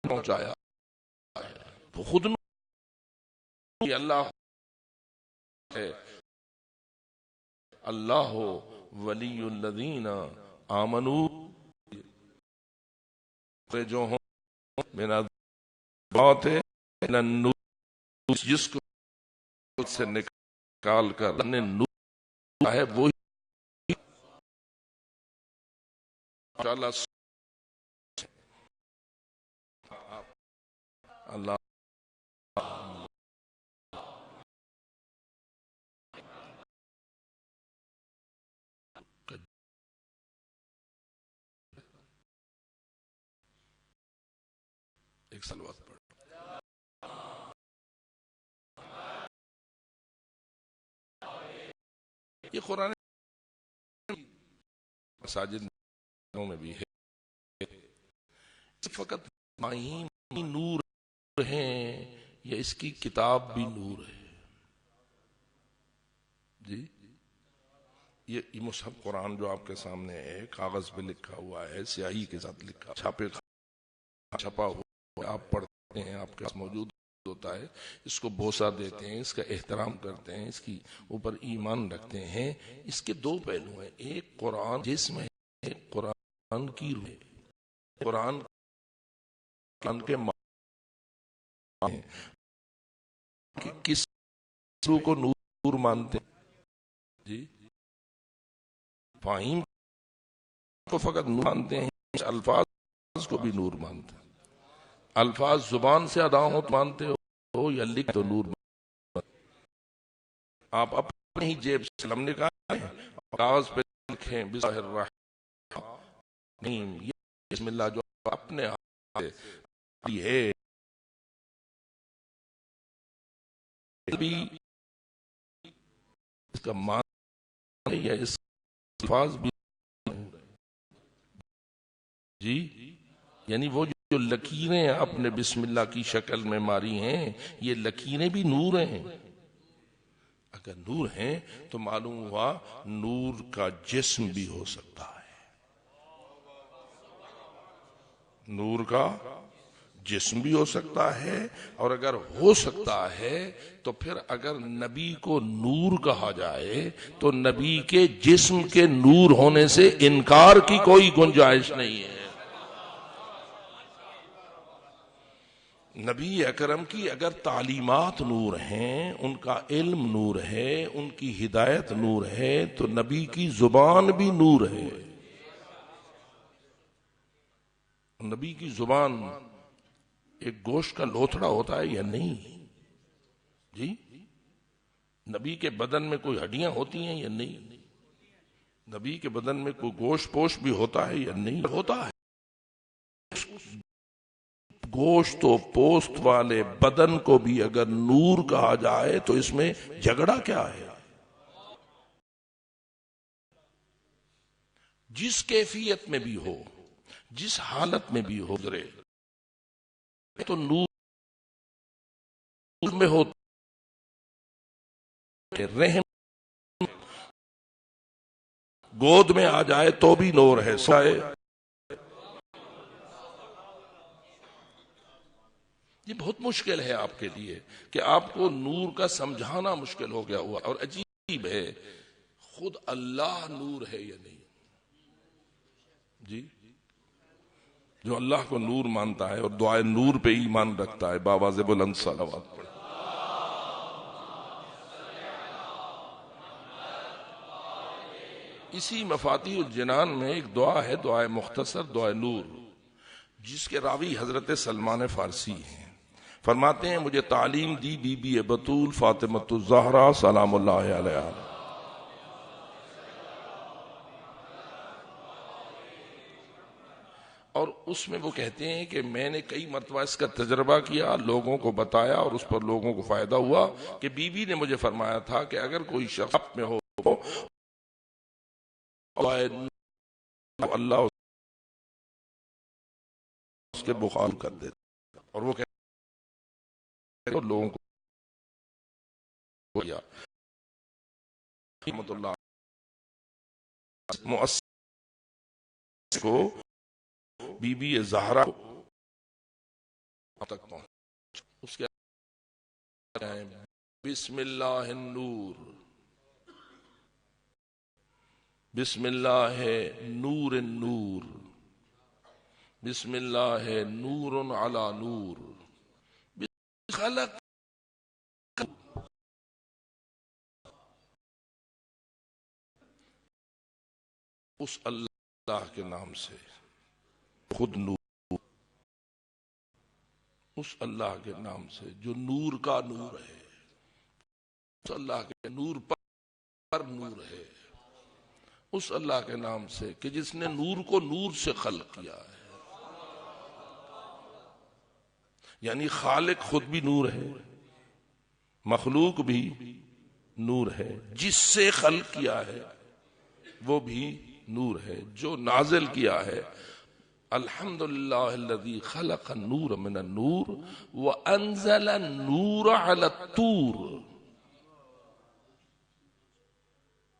پہنچایا تو خود اللہ ہے. اللہ ولی الذین آمنوا، جو ہوں میرا بات ہے النور، جس کو سے نکال کر نے نور ہے وہی اللہ. ایک سلوات پڑھ. یہ قرآن مساجد میں بھی ہے، فقط معنی نور ہیں یا اس کی کتاب بھی نور ہے؟ جی یہ مصحف قرآن جو آپ کے سامنے ہے، کاغذ پہ لکھا ہوا ہے، سیاہی کے ساتھ لکھا، چھپا ہوا، آپ پڑھتے ہیں، آپ کے پاس موجود ہوتا ہے، اس کو بوسہ دیتے ہیں، اس کا احترام کرتے ہیں، اس کی اوپر ایمان رکھتے ہیں. اس کے دو پہلو ہیں، ایک قرآن جسم ہے، ایک قرآن کی روح ہے. قرآن کے معنی ہیں کہ کس روح کو نور مانتے ہیں؟ جی فاہیم کو فقط نور مانتے ہیں، الفاظ کو بھی نور مانتے ہیں. الفاظ زبان سے ادا ہو تو مانتے ہو یا لکھ تو نور مانتے. آپ اپنے ہی جیب سے قلم نکالیں اور کاغذ پہ لکھیں بسم اللہ الرحمن، یہ بسم اللہ جو اپنے ہاتھ سے ہے بھی اس کا معنی یا اس الفاظ بھی جی یعنی وہ جو لکیریں اپنے بسم اللہ کی شکل میں ماری ہیں، یہ لکیریں بھی نور ہیں. اگر نور ہیں تو معلوم ہوا نور کا جسم بھی ہو سکتا ہے. نور کا جسم بھی ہو سکتا ہے، اور اگر ہو سکتا ہے تو پھر اگر نبی کو نور کہا جائے تو نبی کے جسم کے نور ہونے سے انکار کی کوئی گنجائش نہیں ہے. نبی اکرم کی اگر تعلیمات نور ہیں، ان کا علم نور ہے، ان کی ہدایت نور ہے، تو نبی کی زبان بھی نور ہے. نبی کی زبان ایک گوشت کا لوتھڑا ہوتا ہے یا نہیں؟ جی نبی کے بدن میں کوئی ہڈیاں ہوتی ہیں یا نہیں؟ نبی کے بدن میں کوئی گوشت پوش بھی ہوتا ہے یا نہیں ہوتا ہے؟ گوشت و پوست والے بدن کو بھی اگر نور کہا جائے تو اس میں جھگڑا کیا ہے؟ جس کیفیت میں بھی ہو، جس حالت میں بھی ہو گزرے تو نور میں ہو، رحم گود میں آ جائے تو بھی نور ہے سائے۔ یہ بہت مشکل ہے آپ کے لیے کہ آپ کو نور کا سمجھانا مشکل ہو گیا ہوا، اور عجیب ہے خود اللہ نور ہے یا نہیں؟ جی، جو اللہ کو نور مانتا ہے اور دعائے نور پہ ایمان رکھتا ہے باواز بلند صلوات پڑھے۔ اسی مفاتیح الجنان میں ایک دعا ہے، دعائے مختصر، دعائے نور، جس کے راوی حضرت سلمان فارسی ہیں۔ فرماتے ہیں مجھے تعلیم دی بی بی بطول فاطمۃ الزہرا سلام اللہ علیہا، اور اس میں وہ کہتے ہیں کہ میں نے کئی مرتبہ اس کا تجربہ کیا، لوگوں کو بتایا اور اس پر لوگوں کو فائدہ ہوا کہ بی بی نے مجھے فرمایا تھا کہ اگر کوئی شخص میں ہو اللہ اس کے بخار کر دیتا، اور وہ کہتے ہیں لوگوں کو رحمۃ اللہ مؤسس کو بی بی زہرا تک پہنچ، اس کے بسم اللہ النور، بسم اللہ نور النور، بسم اللہ نور علی نور، خلق اس اللہ کے نام سے خود نور، اس اللہ کے نام سے جو نور کا نور ہے، اس اللہ کے نور پر نور ہے، اس اللہ کے نام سے کہ جس نے نور کو نور سے خلق کیا ہے، یعنی خالق خود بھی نور ہے، مخلوق بھی نور ہے، جس سے خلق کیا ہے وہ بھی نور ہے، جو نازل کیا ہے الحمدللہ الذی خلق النور من النور وانزل النور علی الطور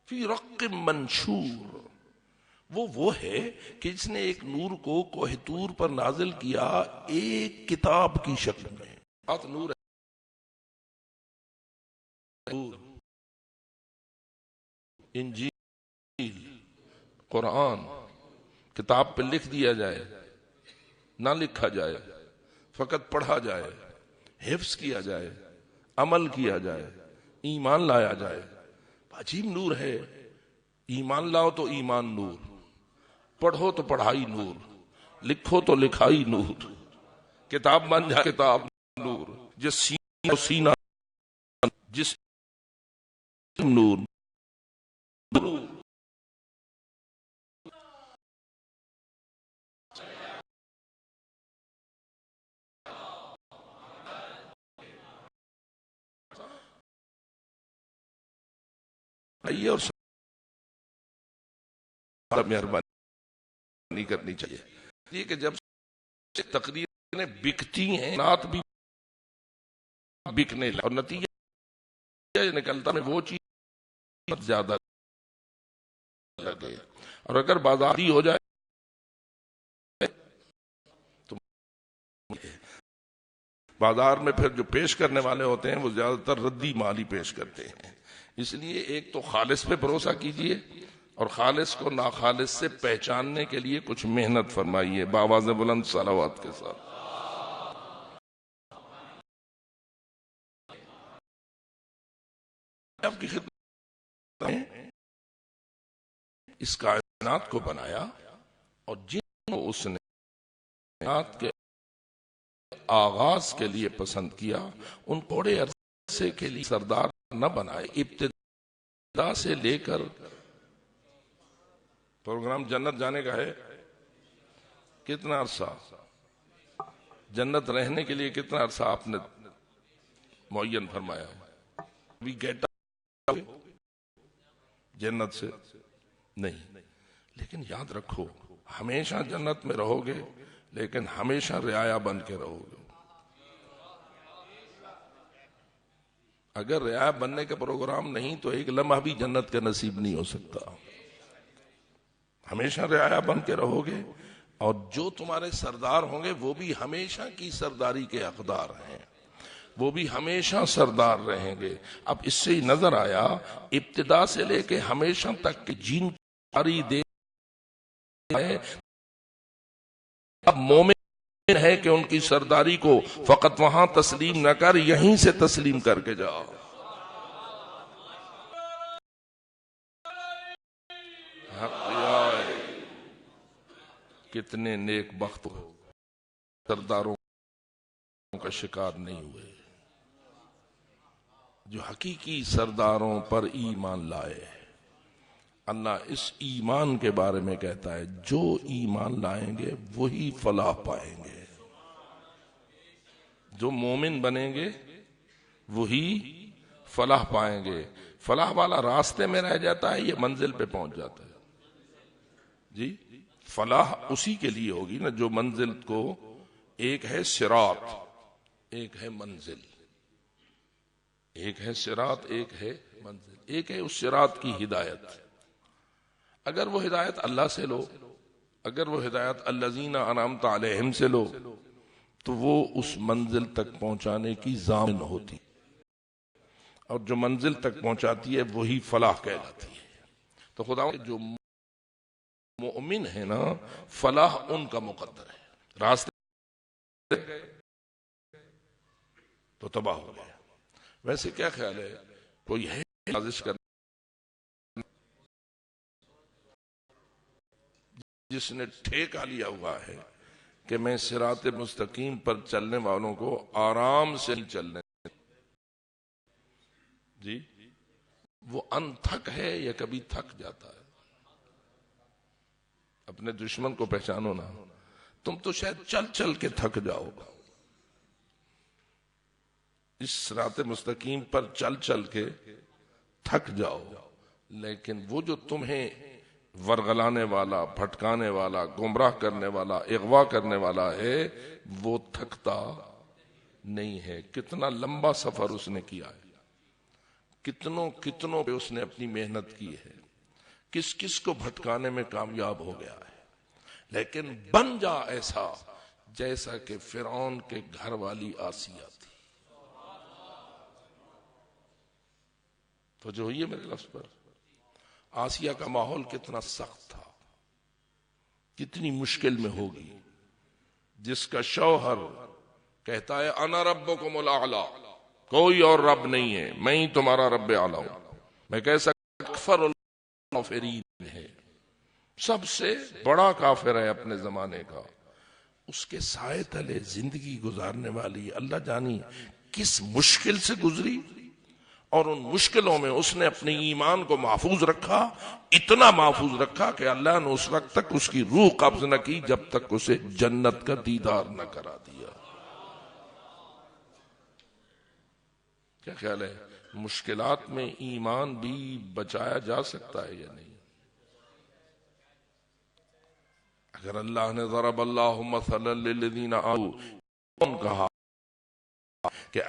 فی رق منشور، وہ ہے کہ جس نے ایک نور کو کوہ طور پر نازل کیا ایک کتاب کی شکل میں، نور ہے، انجیل قرآن کتاب پہ لکھ دیا جائے، نہ لکھا جائے، فقط پڑھا جائے، حفظ کیا جائے، عمل کیا جائے، ایمان لایا جائے، عجیب نور ہے۔ ایمان لاؤ تو ایمان نور، پڑھو تو پڑھائی نور، لکھو تو لکھائی نور، کتاب بن جائے کتاب نور، جس سینہ سینہ جس نور اور مہربانی کرنی چاہیے، یہ کہ جب تقریریں بکتی ہیں نعت بھی بکنے اور نتیجہ نکلتا ہے وہ چیز زیادہ لگے، اور اگر بازاری ہو جائے تو بازار میں پھر جو پیش کرنے والے ہوتے ہیں وہ زیادہ تر ردی مال ہی پیش کرتے ہیں۔ اس لیے ایک تو خالص پہ بھروسہ کیجئے، اور خالص کو ناخالص سے پہچاننے کے لیے کچھ محنت فرمائیے بآواز بلند صلوات کے ساتھ۔ آپ کی خدمت میں اس کائنات کو بنایا، اور جن کو اس نے کائنات کے آغاز کے لیے پسند کیا ان تھوڑے عرصے کے لیے سردار نہ بنائے، ابتدا سے لے کر پروگرام جنت جانے کا ہے؟ کتنا عرصہ؟ جنت رہنے کے لیے کتنا عرصہ آپ نے معین فرمایا ہے؟ ابھی گیٹ جنت سے نہیں، لیکن یاد رکھو ہمیشہ جنت میں رہو گے، لیکن ہمیشہ رعایا بن کے رہو گے۔ اگر رعایا بننے کا پروگرام نہیں تو ایک لمحہ بھی جنت کا نصیب نہیں ہو سکتا۔ ہمیشہ رعایا بن کے رہو گے، اور جو تمہارے سردار ہوں گے وہ بھی ہمیشہ کی سرداری کے حقدار ہیں، وہ بھی ہمیشہ سردار رہیں گے۔ اب اس سے ہی نظر آیا ابتدا سے لے کے ہمیشہ تک کہ جن ساری دے اب مومن ہے کہ ان کی سرداری کو فقط وہاں تسلیم نہ کر، یہیں سے تسلیم کر کے جاؤ۔ کتنے نیک بخت سرداروں کا شکار نہیں ہوئے جو حقیقی سرداروں پر ایمان لائے۔ اللہ اس ایمان کے بارے میں کہتا ہے جو ایمان لائیں گے وہی فلاح پائیں گے، جو مومن بنیں گے وہی فلاح پائیں گے۔ فلاح والا راستے میں رہ جاتا ہے، یہ منزل پہ پہنچ جاتا ہے۔ جی فلاح اسی کے لیے ہوگی نا جو منزل کو، ایک ہے صراط، ایک ہے منزل، ایک ہے صراط، ایک ہے منزل، ایک ہے اس صراط کی ہدایت۔ اگر وہ ہدایت اللہ سے لو، اگر وہ ہدایت الذین انعمت علیہم سے لو، تو وہ اس منزل تک پہنچانے کی ضامن ہوتی، اور جو منزل تک پہنچاتی ہے وہی فلاح کہلاتی ہے۔ تو خدا جو مومن ہے نا، فلاح ان کا مقدر ہے، راستے تو تباہ ہو گیا۔ ویسے کیا خیال ہے، کوئی ہے سازش کرنے جس نے ٹھیکہ لیا ہوا ہے کہ میں صراط مستقیم پر چلنے والوں کو آرام سے نہیں چلنے، جی وہ انتھک ہے یا کبھی تھک جاتا ہے؟ اپنے دشمن کو پہچانو نا، تم تو شاید چل چل کے تھک جاؤ، اس صراط مستقیم پر چل چل کے تھک جاؤ، لیکن وہ جو تمہیں ورغلانے والا، بھٹکانے والا، گمراہ کرنے والا، اغوا کرنے والا ہے، وہ تھکتا نہیں ہے۔ کتنا لمبا سفر اس نے کیا ہے، کتنوں پہ اس نے اپنی محنت کی ہے، کس کس کو بھٹکانے میں کامیاب ہو گیا ہے، لیکن بن جا ایسا جیسا کہ فرعون کے گھر والی آسیہ تھی۔ تو جو ہوئی ہے میرے لفظ پر، آسیہ کا ماحول کتنا سخت تھا، کتنی مشکل میں ہوگی، جس کا شوہر کہتا ہے انا ربکم الاعلی، کوئی اور رب نہیں ہے، میں ہی تمہارا رب اعلی ہوں، میں کیسا اکفر الکافرین ہے، سب سے بڑا کافر ہے اپنے زمانے کا، اس کے سائے تلے زندگی گزارنے والی اللہ جانی کس مشکل سے گزری، اور ان مشکلوں میں اس نے اپنے ایمان کو محفوظ رکھا، اتنا محفوظ رکھا کہ اللہ نے اس وقت تک اس کی روح قبض نہ کی جب تک اسے جنت کا دیدار نہ کرا دیا۔ کیا خیال ہے، مشکلات میں ایمان بھی بچایا جا سکتا ہے یا نہیں؟ اگر اللہ نے ضرب اللہ مثلا للذین آمنوا کہا کہ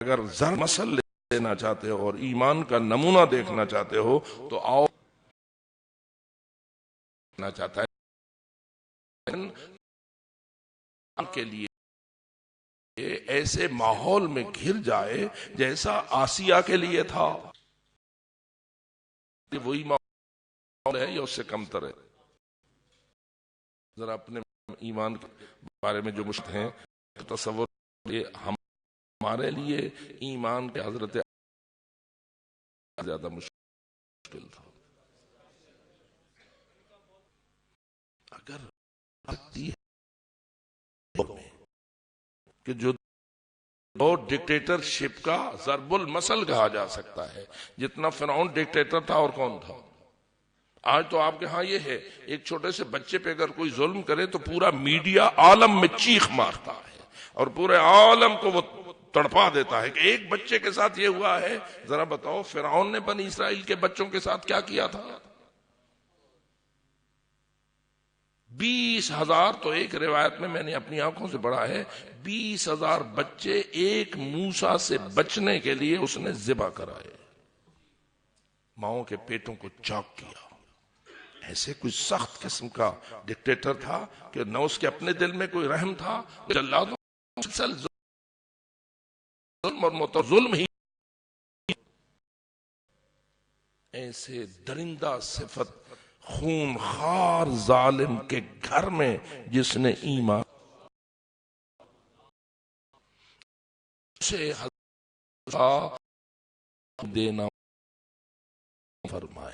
اگر ضرب مثل دینا چاہتے ہو اور ایمان کا نمونہ دیکھنا چاہتے ہو تو آؤ چاہتا ہے کے لیے ایسے ماحول میں گھر جائے جیسا آسیہ کے لیے تھا، وہی ماحول ہے یا اس سے کم تر ہے؟ ذرا اپنے ایمان کے بارے میں جو مشکل ہیں تصور، ہمارے لیے ایمان کے حضرت زیادہ مشکل تھا۔ اگر کہ جو ڈکٹیٹرشپ کا ضرب المثل کہا جا سکتا ہے، جتنا فرعون ڈکٹیٹر تھا اور کون تھا؟ آج تو آپ کے ہاں یہ ہے، ایک چھوٹے سے بچے پہ اگر کوئی ظلم کرے تو پورا میڈیا عالم میں چیخ مارتا ہے اور پورے عالم کو وہ تڑپا دیتا ہے کہ ایک بچے کے ساتھ یہ ہوا ہے۔ ذرا بتاؤ فرعون نے بنی اسرائیل کے بچوں کے ساتھ کیا کیا تھا؟ 20,000 تو ایک روایت میں نے اپنی آنکھوں سے پڑھا ہے، 20,000 بچے ایک موسیٰ سے بچنے کے لیے اس نے ذبح کرائے، ماؤں کے پیٹوں کو چاک کیا۔ ایسے کوئی سخت قسم کا ڈکٹیٹر تھا کہ نہ اس کے اپنے دل میں کوئی رحم تھا، ظلم اور ظلم ہی۔ ایسے درندہ صفت خون خار ظالم کے گھر میں جس نے ایمان سے دینا فرمایا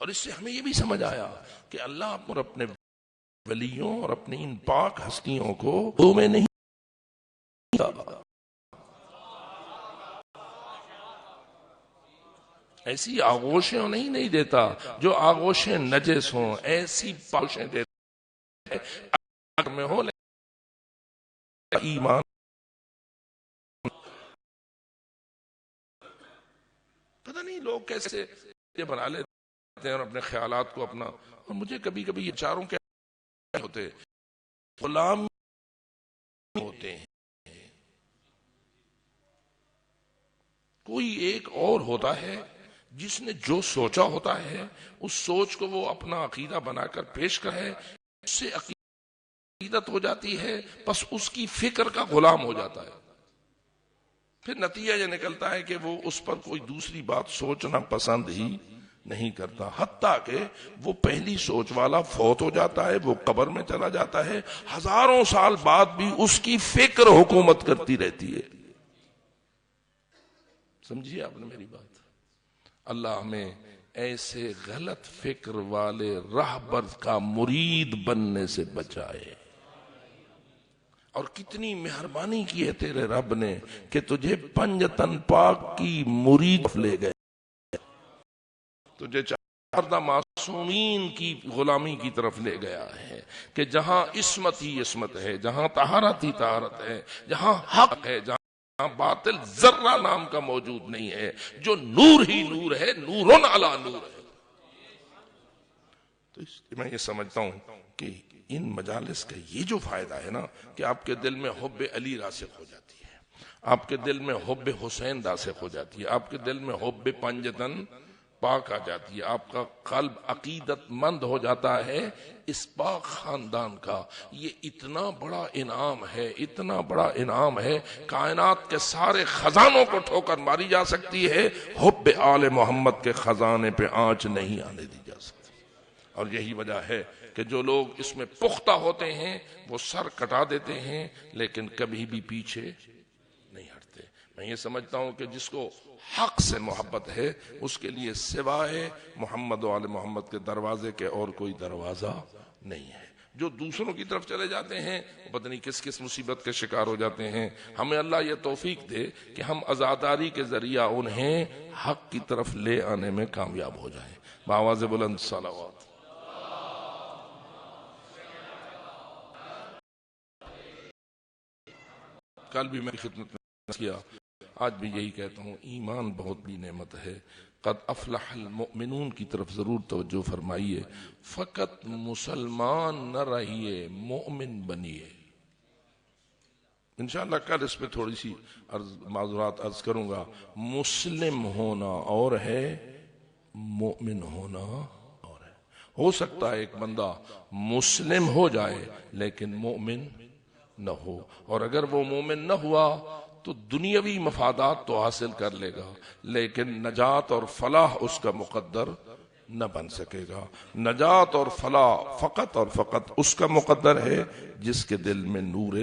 اور اس سے ہمیں یہ بھی سمجھ آیا کہ اللہ پر اپنے ولیوں اور اپنی ان پاک ہستیوں کو دو میں نہیں، ایسی آغوشیں نہیں دیتا جو آغوشیں نجس ہوں، ایسی پاکشیں دیتا میں ہو ایمان۔ پتہ نہیں لوگ کیسے بنا لیتے ہیں اور اپنے خیالات کو اپنا، اور مجھے کبھی کبھی یہ چاروں کے ہوتے غلام ہوتے ہیں، کوئی ایک اور ہوتا ہے جس نے جو سوچا ہوتا ہے اس سوچ کو وہ اپنا عقیدہ بنا کر پیش کرے، اس سے عقیدت ہو جاتی ہے، بس اس کی فکر کا غلام ہو جاتا ہے، پھر نتیجہ یہ نکلتا ہے کہ وہ اس پر کوئی دوسری بات سوچنا پسند ہی نہیں کرتا، حتیٰ کہ وہ پہلی سوچ والا فوت ہو جاتا ہے، وہ قبر میں چلا جاتا ہے، ہزاروں سال بعد بھی اس کی فکر حکومت کرتی رہتی ہے۔ سمجھیے آپ نے میری بات؟ اللہ ہمیں ایسے غلط فکر والے راہبر کا مرید بننے سے بچائے۔ اور کتنی مہربانی کی ہے تیرے رب نے کہ تجھے پنجتن پاک کی مرید لے گئے، تجھے چاردہ معصومین کی غلامی کی طرف لے گیا ہے کہ جہاں عصمت ہی عصمت ہے، جہاں طہارت ہی طہارت ہے، جہاں حق ہے، جہاں باطل ذرہ نام کا موجود نہیں ہے، جو نور ہی نور ہے، نورن علی نور ہے۔ تو میں یہ سمجھتا ہوں کہ ان مجالس کا یہ جو فائدہ ہے نا کہ آپ کے دل میں حب علی راسخ ہو جاتی ہے، آپ کے دل میں حب حسین راسخ ہو جاتی ہے، آپ کے دل میں حب پنجتن پاک آ جاتی ہے، آپ کا قلب عقیدت مند ہو جاتا ہے اس پاک خاندان کا۔ یہ اتنا بڑا انعام ہے، اتنا بڑا انعام ہے، کائنات کے سارے خزانوں کو ٹھوکر ماری جا سکتی ہے، حب آل محمد کے خزانے پہ آنچ نہیں آنے دی جا سکتی۔ اور یہی وجہ ہے کہ جو لوگ اس میں پختہ ہوتے ہیں وہ سر کٹا دیتے ہیں لیکن کبھی بھی پیچھے نہیں ہٹتے۔ میں یہ سمجھتا ہوں کہ جس کو حق سے محبت ہے اس کے لیے سوائے محمد و آل محمد کے دروازے کے اور کوئی دروازہ نہیں ہے۔ جو دوسروں کی طرف چلے جاتے ہیں پتہ نہیں کس کس مصیبت کے شکار ہو جاتے ہیں۔ ہمیں اللہ یہ توفیق دے کہ ہم عزاداری کے ذریعہ انہیں حق کی طرف لے آنے میں کامیاب ہو جائیں۔ بآواز بلند صلوات۔ کل بھی میں خدمت میں کیا، آج بھی یہی کہتا ہوں، ایمان بہت بڑی نعمت ہے۔ قد افلح المؤمنون کی طرف ضرور توجہ فرمائیے، فقط مسلمان نہ رہیے، مومن بنیے۔ انشاءاللہ کل اس پہ تھوڑی سی معذورات عرض کروں گا۔ مسلم ہونا اور ہے، مومن ہونا اور ہے۔ ہو سکتا ہے ایک بندہ مسلم ہو جائے لیکن مومن نہ ہو، اور اگر وہ مومن نہ ہوا تو دنیاوی مفادات تو حاصل کر لے گا لیکن نجات اور فلاح اس کا مقدر نہ بن سکے گا۔ نجات اور فلاح فقط اور فقط اس کا مقدر ہے جس کے دل میں نور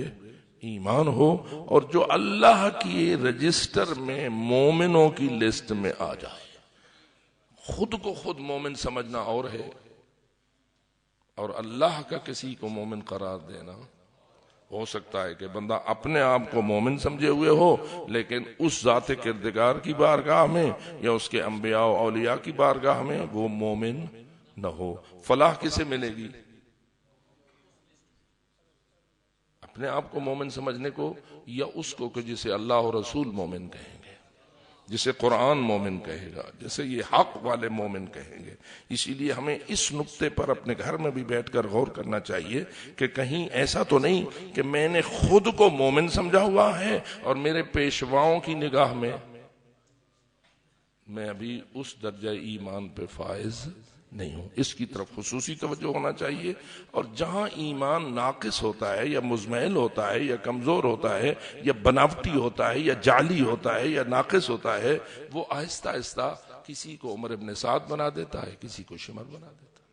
ایمان ہو اور جو اللہ کی رجسٹر میں مومنوں کی لسٹ میں آ جائے۔ خود کو خود مومن سمجھنا اور ہے، اور اللہ کا کسی کو مومن قرار دینا ہو سکتا ہے کہ بندہ اپنے آپ کو مومن سمجھے ہوئے ہو لیکن اس ذات کردگار کی بارگاہ میں یا اس کے انبیاء و اولیاء کی بارگاہ میں وہ مومن نہ ہو. فلاح کسے ملے گی؟ اپنے آپ کو مومن سمجھنے کو یا اس کو کہ جسے اللہ اور رسول مومن کہیں گے، جسے قرآن مومن کہے گا، جسے یہ حق والے مومن کہیں گے. اسی لیے ہمیں اس نقطے پر اپنے گھر میں بھی بیٹھ کر غور کرنا چاہیے کہ کہیں ایسا تو نہیں کہ میں نے خود کو مومن سمجھا ہوا ہے اور میرے پیشواؤں کی نگاہ میں میں ابھی اس درجہ ایمان پہ فائز نہیں ہوں. اس کی طرف خصوصی توجہ ہونا چاہیے. اور جہاں ایمان ناقص ہوتا ہے یا مزمحل ہوتا ہے یا کمزور ہوتا ہے یا بناوٹی ہوتا ہے یا جعلی ہوتا ہے یا ناقص ہوتا ہے، وہ آہستہ آہستہ کسی کو عمر ابن سعد بنا دیتا ہے، کسی کو شمر بنا دیتا ہے.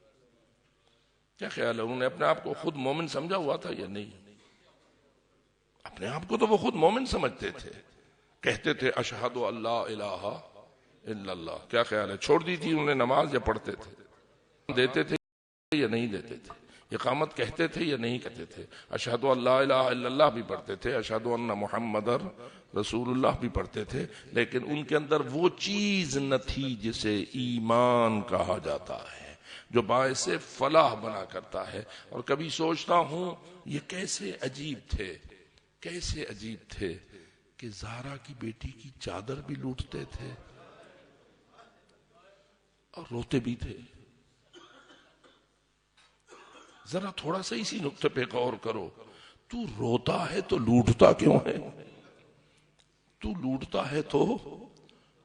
کیا خیال ہے انہوں نے اپنے آپ کو خود مومن سمجھا ہوا تھا یا نہیں؟ اپنے آپ کو تو وہ خود مومن سمجھتے تھے، کہتے تھے اشہد اللہ الہ الا اللہ. کیا خیال ہے چھوڑ دی تھی انہوں نے نماز یا پڑھتے تھے؟ دیتے تھے یا نہیں دیتے تھے؟ اقامت کہتے تھے یا نہیں کہتے تھے؟ اشہد اللہ الہ الا اللہ بھی پڑھتے تھے، اشہد ان محمد رسول اللہ بھی پڑھتے تھے، لیکن ان کے اندر وہ چیز نہ تھی جسے ایمان کہا جاتا ہے، جو باعث فلاح بنا کرتا ہے. اور کبھی سوچتا ہوں یہ کیسے عجیب تھے، کیسے عجیب تھے کہ زہرا کی بیٹی کی چادر بھی لوٹتے تھے اور روتے بھی تھے. ذرا تھوڑا سا اسی نقطے پہ غور کرو. تو روتا ہے تو لوٹتا کیوں ہے؟ تو لوٹتا ہے تو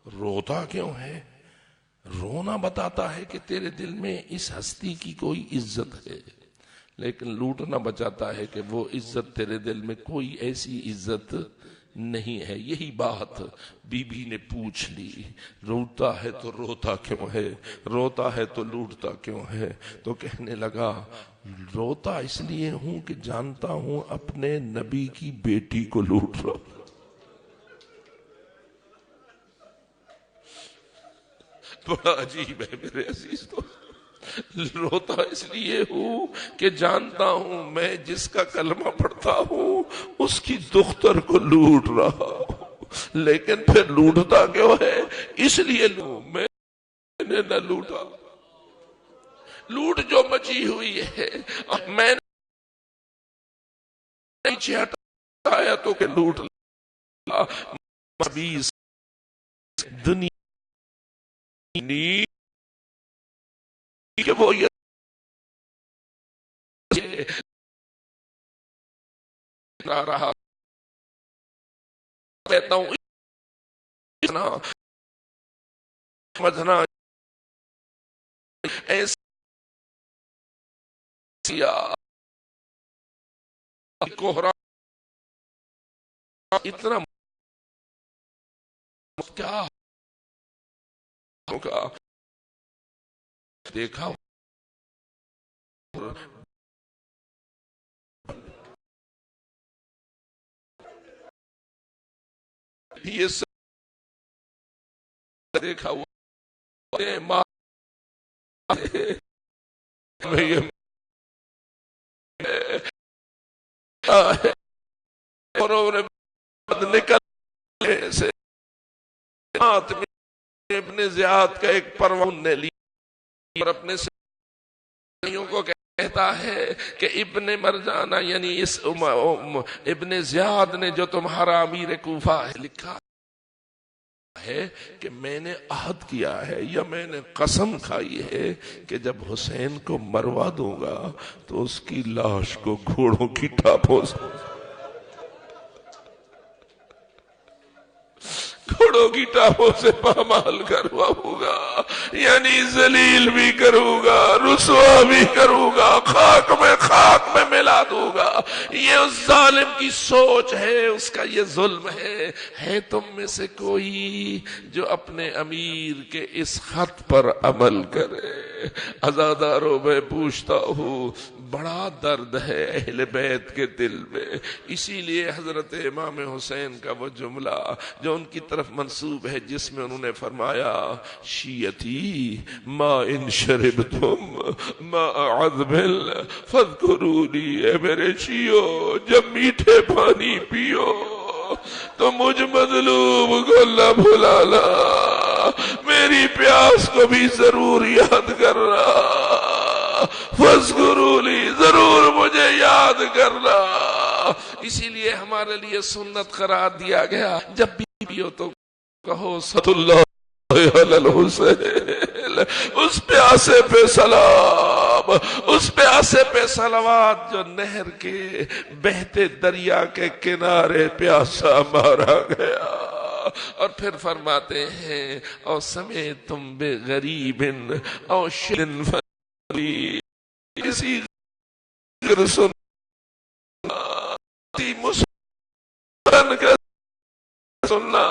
روتا کیوں ہے؟ رونا بتاتا ہے کہ تیرے دل میں اس ہستی کی کوئی عزت ہے، لیکن لوٹنا بچاتا ہے کہ وہ عزت تیرے دل میں کوئی ایسی عزت نہیں ہے. یہی بات بی بی نے پوچھ لی، روتا ہے تو روتا کیوں ہے، روتا ہے تو لوٹتا کیوں ہے؟ تو کہنے لگا روتا اس لیے ہوں کہ جانتا ہوں اپنے نبی کی بیٹی کو لوٹ رہا. بڑا عجیب ہے میرے عزیز. تو روتا اس لیے ہوں کہ جانتا ہوں میں جس کا کلمہ پڑھتا ہوں اس کی دختر کو لوٹ رہا ہوں. لیکن پھر لوٹتا کیوں ہے؟ اس لیے میں نے نہ لوٹا. لوٹ جو مچی ہوئی ہے میں نے پیچھے ہٹایا تو کہ لوٹ لا. دنیا کہ وہ یہ رہا کہتا ہوں سمجھنا ایسی کوہرا اتنا کیا ہوگا دیکھا یہ دیکھا ہوا نکلنے سے ابن زیاد کا ایک پروان نے لیا اور اپنے ساتھیوں کو کہتا ہے کہ ابن مرجانہ یعنی اس ابن زیاد نے جو تمہارا امیر کوفہ ہے لکھا ہے کہ میں نے عہد کیا ہے یا میں نے قسم کھائی ہے کہ جب حسین کو مروا دوں گا تو اس کی لاش کو گھوڑوں کی ٹاپوں سے گھوڑوں کی ٹاپوں سے پامال کرواؤں گا، یعنی ذلیل بھی کروں گا، رسوا بھی کروں گا، خاک میں ملا دوں گا. یہ اس ظالم کی سوچ ہے، اس کا یہ ظلم ہے تم میں سے کوئی جو اپنے امیر کے اس خط پر عمل کرے؟ عزاداروں میں پوچھتا ہوں بڑا درد ہے اہل بیت کے دل میں. اسی لیے حضرت امام حسین کا وہ جملہ جو ان کی طرف منسوب ہے جس میں انہوں نے فرمایا شیعتی ما ان شربتم ما عذبل فاذکرونی، اے میرے شیعو جب میٹھے پانی پیو تو مجھ مظلوم کو نہ بھلانا، میری پیاس کو بھی ضرور یاد کرنا، فاذکرونی ضرور مجھے یاد کرنا. اسی لیے ہمارے لیے سنت قرار دیا گیا جب بھی پیو تو کہو صلی اللہ علی الحسین، اس پیاسے پہ سلام، اس پیاسے پہ صلوات جو نہر کے بہتے دریا کے کنارے پیاسا مارا گیا. اور پھر فرماتے ہیں او سمیتم بغریب او شن فری، کسی ذکر سننا، مسلمان کا سننا،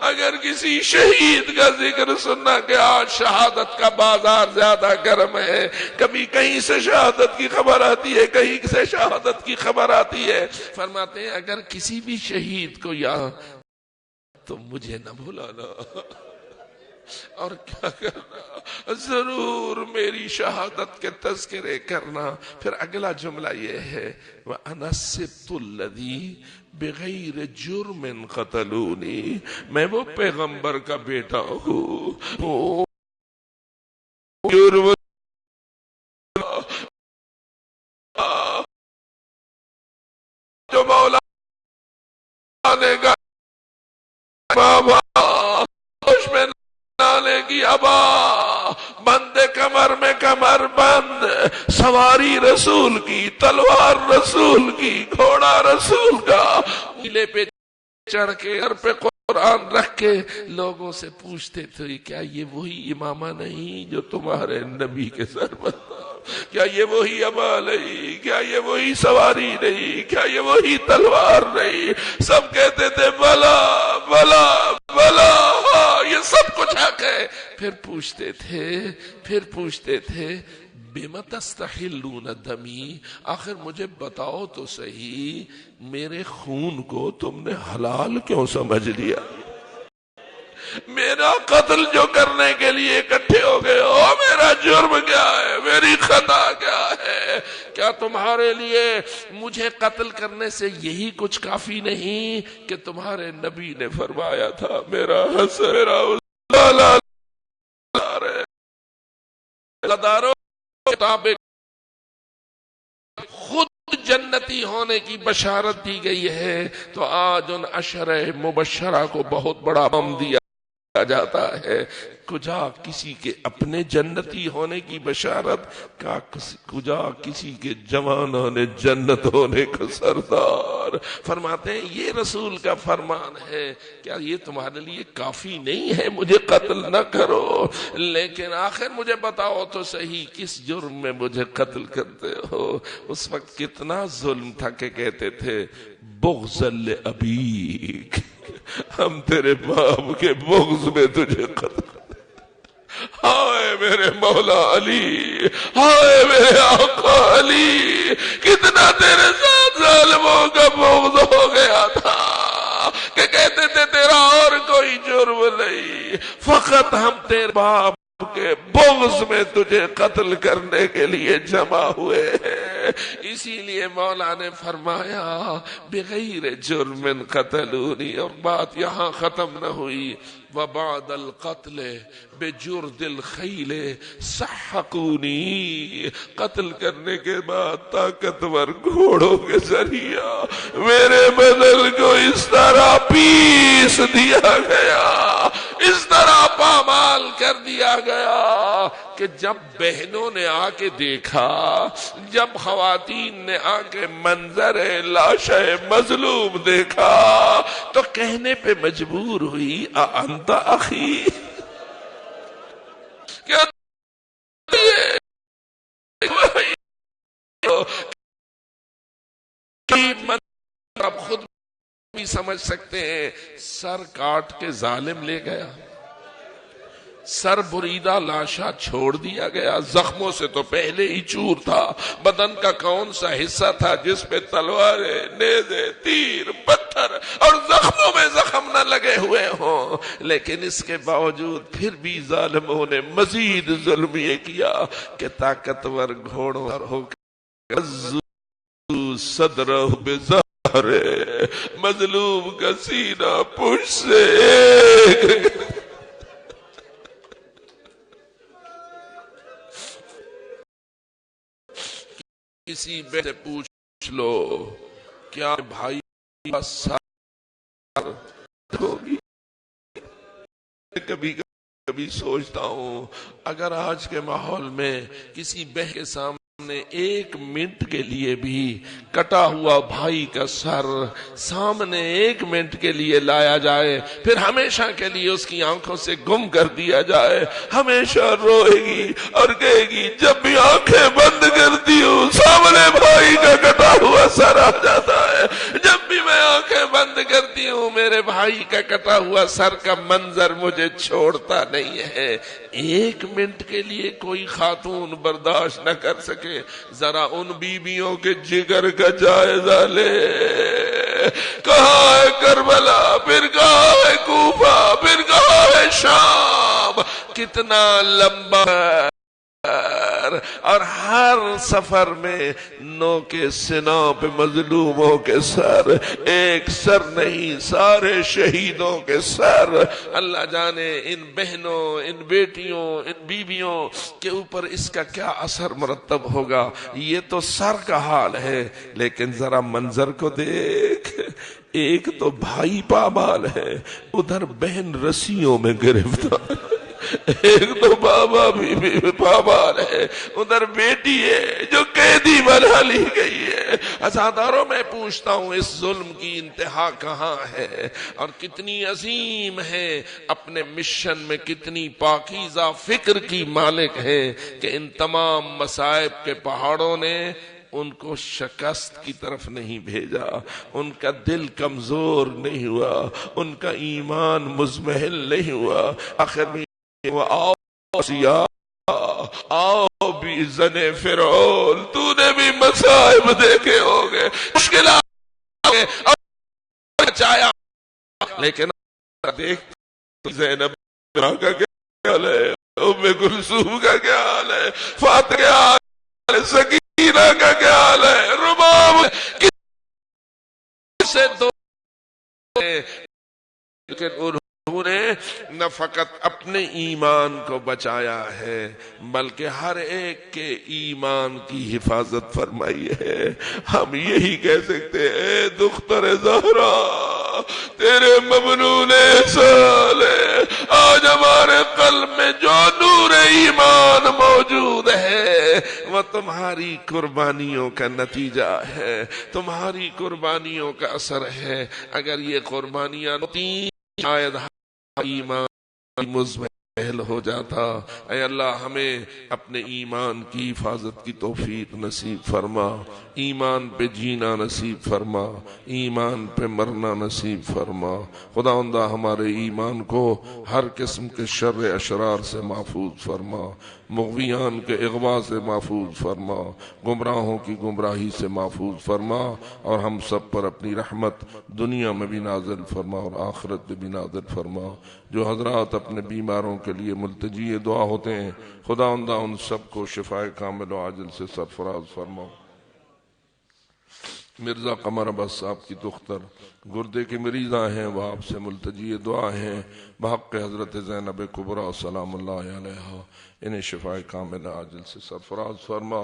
اگر کسی شہید کا ذکر سننا کہ آج شہادت کا بازار زیادہ گرم ہے، کبھی کہیں سے شہادت کی خبر آتی ہے، کہیں سے شہادت کی خبر آتی ہے. فرماتے ہیں اگر کسی بھی شہید کو یہاں تو مجھے نہ بھولانا اور کیا کرنا، ضرور میری شہادت کے تذکرے کرنا. پھر اگلا جملہ یہ ہے وَأَنَا السِّبْطُ الَّذِي بغیر جرم قتلونی، میں وہ پیغمبر کا بیٹا ہوں جرم جو مولا نے کہا بابا خوش میں نانے کی ابا، بندے کمر میں کمر بند، سواری رسول کی، تلوار رسول کی، گھوڑا رسول کا، نیلے پہ چڑھ کے سر پہ قرآن رکھ کے لوگوں سے پوچھتے تھے کیا یہ وہی امامہ نہیں جو تمہارے نبی کے سر پر تھا؟ کیا یہ وہی ابا نہیں؟ کیا یہ وہی سواری نہیں؟ کیا یہ وہی تلوار نہیں؟ سب کہتے تھے بلا بلا بلا، یہ سب کچھ حق ہے. پھر پوچھتے تھے بِمَ تَسْتَحِلُّونَ دَمِي، آخر مجھے بتاؤ تو صحیح میرے خون کو تم نے حلال کیوں سمجھ لیا؟ میرا قتل جو کرنے کے لیے اکٹھے ہو گئے ہو، میرا جرم کیا ہے؟ میری خطا کیا ہے؟ کیا تمہارے لیے مجھے قتل کرنے سے یہی کچھ کافی نہیں کہ تمہارے نبی نے فرمایا تھا میرا حسن میرا کتاب خود جنتی ہونے کی بشارت دی گئی ہے، تو آج ان عشرہ مبشرہ کو بہت بڑا غم دیا جاتا ہے. کجا کسی کے اپنے جنتی ہونے کی بشارت، کجا کسی کے جوانوں نے جنت ہونے کا سردار. فرماتے ہیں یہ رسول کا فرمان ہے، کیا یہ تمہارے لیے کافی نہیں ہے مجھے قتل نہ کرو؟ لیکن آخر مجھے بتاؤ تو صحیح کس جرم میں مجھے قتل کرتے ہو؟ اس وقت کتنا ظلم تھا کہ کہتے تھے بغض لأبیک، ہم تیرے باپ کے بغض میں تجھے قتل. ہائے میرے مولا علی، ہائے میرے آقا علی، کتنا تیرے ساتھ ظالموں کا بغض ہو گیا تھا کہ کہتے تھے تیرا اور کوئی جرم نہیں، فقط ہم تیرے باپ کے بغض میں تجھے قتل کرنے کے لیے جمع ہوئے ہیں. اسی لیے مولا نے فرمایا بغیر جرم قتلونی. اور بات یہاں ختم نہ ہوئی، وبعد القتل بجرد الخیل سحقونی، قتل کرنے کے بعد طاقتور گھوڑوں کے ذریعہ میرے بدن کو اس طرح پیس دیا گیا، اس طرح پامال کر دیا گیا کہ جب بہنوں نے آ کے دیکھا، جب خواتین نے آ کے منظر لاش مظلوم دیکھا تو کہنے پہ مجبور ہوئی انت اخی، کیا آپ خود بھی سمجھ سکتے ہیں، سر کاٹ کے ظالم لے گیا. سر بریدہ لاشا چھوڑ دیا گیا، زخموں سے تو پہلے ہی چور تھا، بدن کا کون سا حصہ تھا جس پہ تلواریں، نیزے، تیر، پتھر اور زخموں میں زخم نہ لگے ہوئے ہوں؟ لیکن اس کے باوجود پھر بھی ظالموں نے مزید ظلم یہ کیا کہ طاقتور گھوڑوں پر ہو کر صدرہ بزہر، مظلوم کا سینہ پشت سے ایک کسی بے سے پوچھ لو کیا بھائی کا سر ہوگی؟ کبھی سوچتا ہوں اگر آج کے ماحول میں کسی بہن کے سامنے ایک منٹ کے لیے بھی کٹا ہوا بھائی کا سر سامنے ایک منٹ کے لیے لایا جائے، پھر ہمیشہ کے لیے اس کی آنکھوں سے گم کر دیا جائے، ہمیشہ روئے گی اور کہے گی جب بھی آنکھیں بند کرتی ہوں سامنے بھائی کا کٹا ہوا سر آ جاتا ہے، جب بھی میں آنکھیں بند کرتی ہوں میرے بھائی کا کٹا ہوا سر کا منظر مجھے چھوڑتا نہیں ہے۔ ایک منٹ کے لیے کوئی خاتون برداشت نہ کر سکے، ذرا ان بیویوں کے جگر کا جائزہ لے، کہاں ہے کربلا، پھر کہاں ہے کوفہ، پھر کہاں ہے شام، کتنا لمبا اور ہر سفر میں نو کے سنوں پہ مظلوموں کے سر، ایک سر نہیں سارے شہیدوں کے سر۔ اللہ جانے ان بہنوں، ان بیٹیوں، ان بیویوں کے اوپر اس کا کیا اثر مرتب ہوگا۔ یہ تو سر کا حال ہے، لیکن ذرا منظر کو دیکھ، ایک تو بھائی پامال ہے، ادھر بہن رسیوں میں گرفتار، ایک تو بابا بھی پامال ہے، ادھر بیٹی ہے جو قیدی بنا لی گئی ہے۔ عزاداروں میں پوچھتا ہوں اس ظلم کی انتہا کہاں ہے اور کتنی عظیم ہے، اپنے مشن میں کتنی پاکیزہ فکر کی مالک ہے کہ ان تمام مصائب کے پہاڑوں نے ان کو شکست کی طرف نہیں بھیجا، ان کا دل کمزور نہیں ہوا، ان کا ایمان مزمحل نہیں ہوا۔ آخر میں وہ آؤ بھی زن فرعون، تو نے بھی مصائب دیکھے ہوگے، مشکلات اور چایا، لیکن دیکھ زینب کا کیا حال ہے، ام کلثوم کا کیا حال ہے، فاطمہ کا حال ہے، سکینہ کا کیا حال ہے، رباب سے دو، لیکن انہوں نے نہ فقط اپنے ایمان کو بچایا ہے بلکہ ہر ایک کے ایمان کی حفاظت فرمائی ہے۔ ہم یہی کہہ سکتے ہیں اے دختر زہرا تیرے ممنون احسان ہے، آج ہمارے قلب میں جو نور ایمان موجود ہے وہ تمہاری قربانیوں کا نتیجہ ہے، تمہاری قربانیوں کا اثر ہے۔ اگر یہ قربانیاں ہوتی شاید ایمان مزمحل ہو جاتا۔ اے اللہ ہمیں اپنے ایمان کی حفاظت کی توفیق نصیب فرما، ایمان پہ جینا نصیب فرما، ایمان پہ مرنا نصیب فرما۔ خداوندہ ہمارے ایمان کو ہر قسم کے شر اشرار سے محفوظ فرما، مغویان کے اغوا سے محفوظ فرما، گمراہوں کی گمراہی سے محفوظ فرما، اور ہم سب پر اپنی رحمت دنیا میں بھی نازل فرما اور آخرت میں بھی نازل فرما۔ جو حضرات اپنے بیماروں کے لیے ملتجی دعا ہوتے ہیں خداوندہ ان سب کو شفائے کامل و عاجل سے سرفراز فرما۔ مرزا قمر عباس صاحب کی دختر گردے کی مریضہ ہیں، وہ آپ سے ملتجی دعا ہیں، بحق حضرت زینب کبریٰ سلام اللہ علیہا انہیں شفائے کامل عاجل سے سرفراز فرما۔